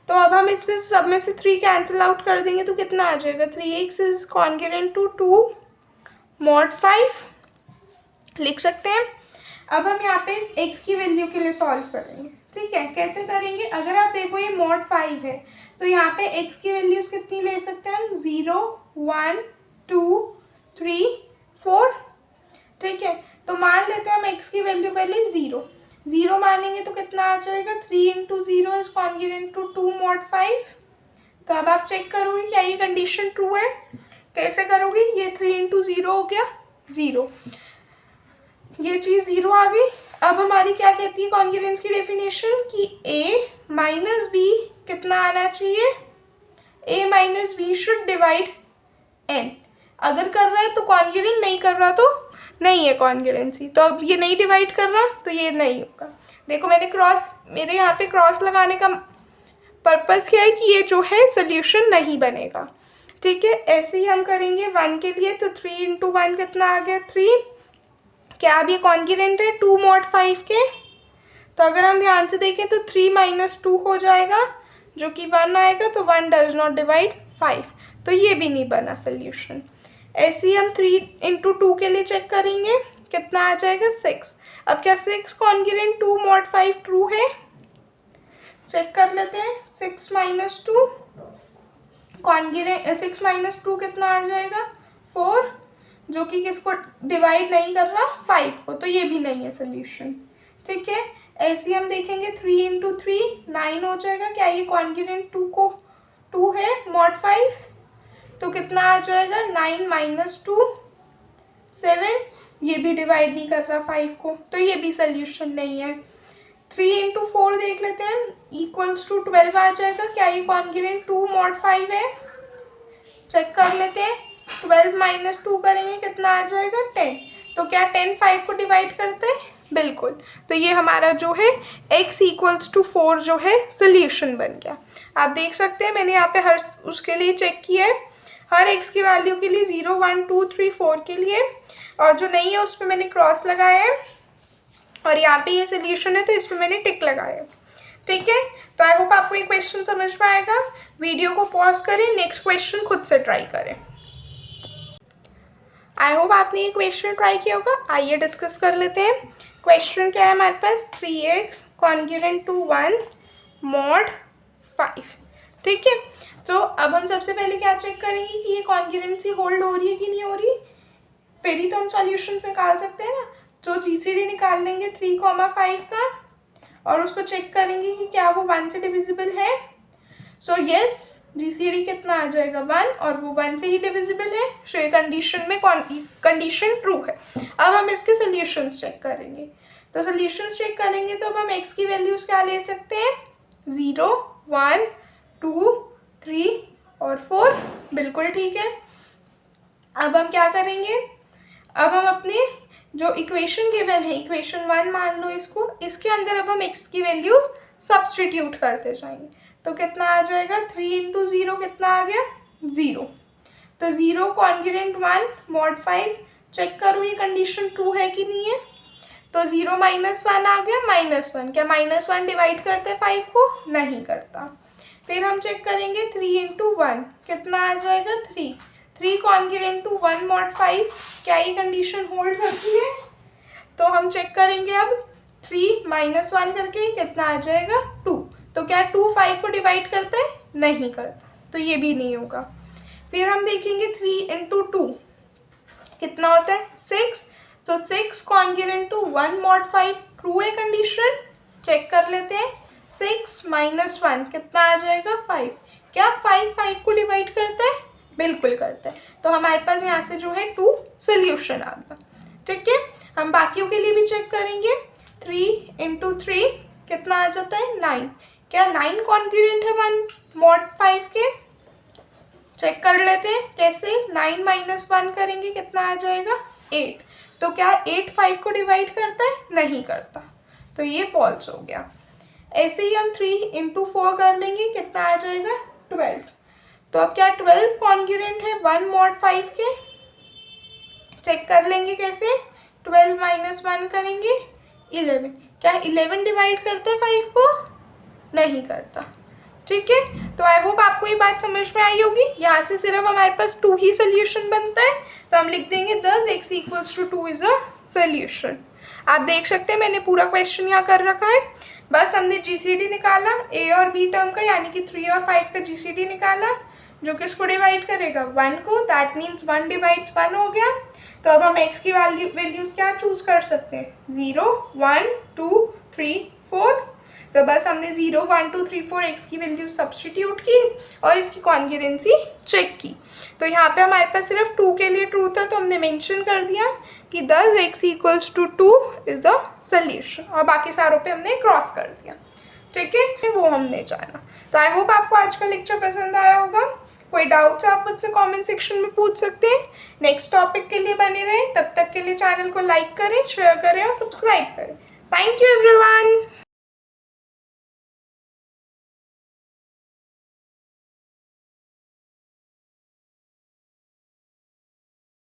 A: तो अब हम इसमें सब में से 3 कैंसिल आउट कर देंगे तो कितना आ जाएगा, 3x is congruent to 2 mod 5 लिख सकते हैं। अब हम यहाँ पे इस x की वैल्यू के लिए सॉल्व करेंगे। ठीक है, कैसे करेंगे, अगर आप देखो ये mod 5 है तो यहाँ पे x की वैल्यूज कितनी ले सकते हैं हम, 0 1 2 3 4। ठीक है, तो मान लेते हैं हम x की वैल्यू पहले 0 मानेंगे तो कितना आ जाएगा, 3 × 0 इज कॉन्ग्रुएंट टू 2 mod 5। तो अब आप चेक करोगे क्या ये कंडीशन ट्रू है, कैसे करोगे, ये 3 × 0 हो गया 0, ये चीज़ 0 आ गई। अब हमारी क्या कहती है कॉन्ग्रुएंस की डेफिनेशन कि a माइनस बी कितना आना चाहिए, a minus b should divide n। अगर कर रहा है तो कॉन्ग्रुएंट, नहीं कर रहा तो नहीं है कॉन्ग्रुएंसी। तो अब ये नहीं डिवाइड कर रहा तो ये नहीं होगा। देखो मैंने मेरे यहाँ पे क्रॉस लगाने का पर्पस क्या है कि ये जो है सोल्यूशन नहीं बनेगा। ठीक है, ऐसे ही हम करेंगे 1 के लिए। तो 3 × 1 कितना आ गया, 3। क्या अब ये कॉन्ग्रुएंट है 2 mod 5 के, तो अगर हम ध्यान से देखें तो 3 - 2 हो जाएगा जो कि 1 आएगा, तो 1 डज नॉट डिवाइड 5, तो ये भी नहीं बना सोल्यूशन। ऐसे ही हम 3 × 2 के लिए चेक करेंगे, कितना आ जाएगा 6। अब क्या 6 कॉन्ग्रुएंट 2 mod 5 ट्रू है, चेक कर लेते हैं। 6 - 2 कॉन्ग्रुएंट, 6 - 2 कितना आ जाएगा 4, जो कि किसको डिवाइड नहीं कर रहा, 5 को, तो ये भी नहीं है सोल्यूशन। ठीक है, ऐसे हम देखेंगे 3 × 3 9 हो जाएगा। क्या ये कॉन्ग्रुएंट 2 है mod 5, तो कितना आ जाएगा 9 - 2 7, ये भी डिवाइड नहीं कर रहा 5 को, तो ये भी सोल्यूशन नहीं है। 3 × 4 देख लेते हैं, इक्वल्स टू 12 आ जाएगा। क्या ये कॉन्ग्रुएंट 2 mod 5 है, चेक कर लेते हैं। 12 - 2 करेंगे कितना आ जाएगा 10, तो क्या 10 5 को डिवाइड करते हैं, बिल्कुल। तो ये हमारा जो है x = 4 जो है सोल्यूशन बन गया। आप देख सकते हैं मैंने यहाँ पे हर उसके लिए चेक किया है, हर x की वैल्यू के लिए 0 1 2 3 4 के लिए, और जो नहीं है उस पर मैंने क्रॉस लगाया है, और यहाँ पे ये सोल्यूशन है तो इस पर मैंने टिक लगाया है। ठीक है, तो आई होप आपको ये क्वेश्चन समझ में आएगा। वीडियो को पॉज करें, नेक्स्ट क्वेश्चन खुद से ट्राई करें। आई होप आपने ये क्वेश्चन ट्राई किया होगा। आइए डिस्कस कर लेते हैं। क्वेश्चन क्या है हमारे पास, 3x कॉन्ग्रुएंट टू 1 mod 5। ठीक है, तो अब हम सबसे पहले क्या चेक करेंगे कि ये कॉन्ग्रुएंसी होल्ड हो रही है कि नहीं हो रही, फिर ही तो हम सॉल्यूशन निकाल सकते हैं ना। तो जीसीडी निकाल लेंगे 3, 5 का, और उसको चेक करेंगे कि क्या वो 1 से डिविजिबल है। सो यस, जीसीडी कितना आ जाएगा 1, और वो 1 से ही डिविजिबल है। सो ये कंडीशन में कंडीशन ट्रू है। अब हम इसके सोल्यूशंस चेक करेंगे। तो सोल्यूशंस चेक करेंगे तो अब हम x की वैल्यूज क्या ले सकते हैं, 0 1 2 3 और 4, बिल्कुल ठीक है। अब हम क्या करेंगे, अब हम अपने जो इक्वेशन गिवन है, इक्वेशन 1 मान लो इसको, इसके अंदर अब हम x की वैल्यूज सब्स्टिट्यूट करते जाएंगे। तो कितना आ जाएगा, 3 × 0 कितना आ गया 0, तो 0 कॉन्ग्रुएंट 1 mod 5। चेक करो ये कंडीशन ट्रू है कि नहीं है। तो 0 - 1 आ गया -1, क्या -1 डिवाइड करते हैं 5 को, नहीं करता। फिर हम चेक करेंगे 3 इंटू 1 कितना आ जाएगा 3, 3 कॉन्ग्रुएंट टू 1 mod 5, क्या ये कंडीशन होल्ड करती है? तो हम चेक करेंगे अब 3 माइनस 1 करके कितना आ जाएगा 2, तो क्या 2 5 को डिवाइड करता है? नहीं करता, तो ये भी नहीं होगा। फिर हम देखेंगे 3 इंटू 2 कितना होता है 6, तो 6 कॉन्ग्रुएंट टू 1 mod 5 ट्रू है कंडीशन, चेक कर लेते हैं। 6 माइनस 1 कितना आ जाएगा 5, क्या 5 5 को डिवाइड करता है? बिल्कुल करता है, तो हमारे पास यहाँ से जो है 2 सोल्यूशन आ गया। ठीक है, हम बाकियों के लिए भी चेक करेंगे। 3 इंटू 3 कितना आ जाता है 9, क्या 9 कॉन्ग्रुएंट है 1 mod 5 के? चेक कर लेते हैं कैसे। 9 माइनस 1 करेंगे कितना आ जाएगा 8, तो क्या 8 5 को डिवाइड करता है? नहीं करता, तो ये फॉल्स हो गया। ऐसे ही हम 3 इंटू 4 कर लेंगे कितना आ जाएगा 12, तो अब क्या 12 कॉन्ग्रुएंट है 1 mod 5 के? चेक कर लेंगे कैसे। 12 माइनस 1 करेंगे 11, क्या 11 डिवाइड करता है 5 को? नहीं करता। ठीक है, तो आई होप आपको ये बात समझ में आई होगी। यहाँ से सिर्फ हमारे पास 2 ही सोल्यूशन बनता है, तो हम लिख देंगे thus x equals to 2 is a solution. आप देख सकते हैं मैंने पूरा क्वेश्चन यहाँ कर रखा है, बस हमने जीसीडी निकाला a और b टर्म का, यानी कि 3 और 5 का जीसीडी निकाला, जो किसको डिवाइड करेगा 1 को, दैट मीन्स 1 डिवाइड्स 1 हो गया। तो अब हम x की वैल्यूज क्या चूज कर सकते हैं 0 1 2 3 4, तो बस हमने 0 1 2 3 4 x की वैल्यू सब्स्टिट्यूट की और इसकी कॉन्ग्रुएंसी चेक की। तो यहाँ पे हमारे पास सिर्फ 2 के लिए ट्रू था, तो हमने मेंशन कर दिया कि thus x equals to 2 is the solution, और बाकी सारों पे हमने क्रॉस कर दिया। ठीक है, वो हमने जाना। तो आई होप आपको आज का लेक्चर पसंद आया होगा। कोई डाउट्स आप मुझसे कमेंट सेक्शन में पूछ सकते हैं। नेक्स्ट टॉपिक के लिए बने रहें, तब तक के लिए चैनल को लाइक करें, शेयर करें और सब्सक्राइब करें। Thank you everyone.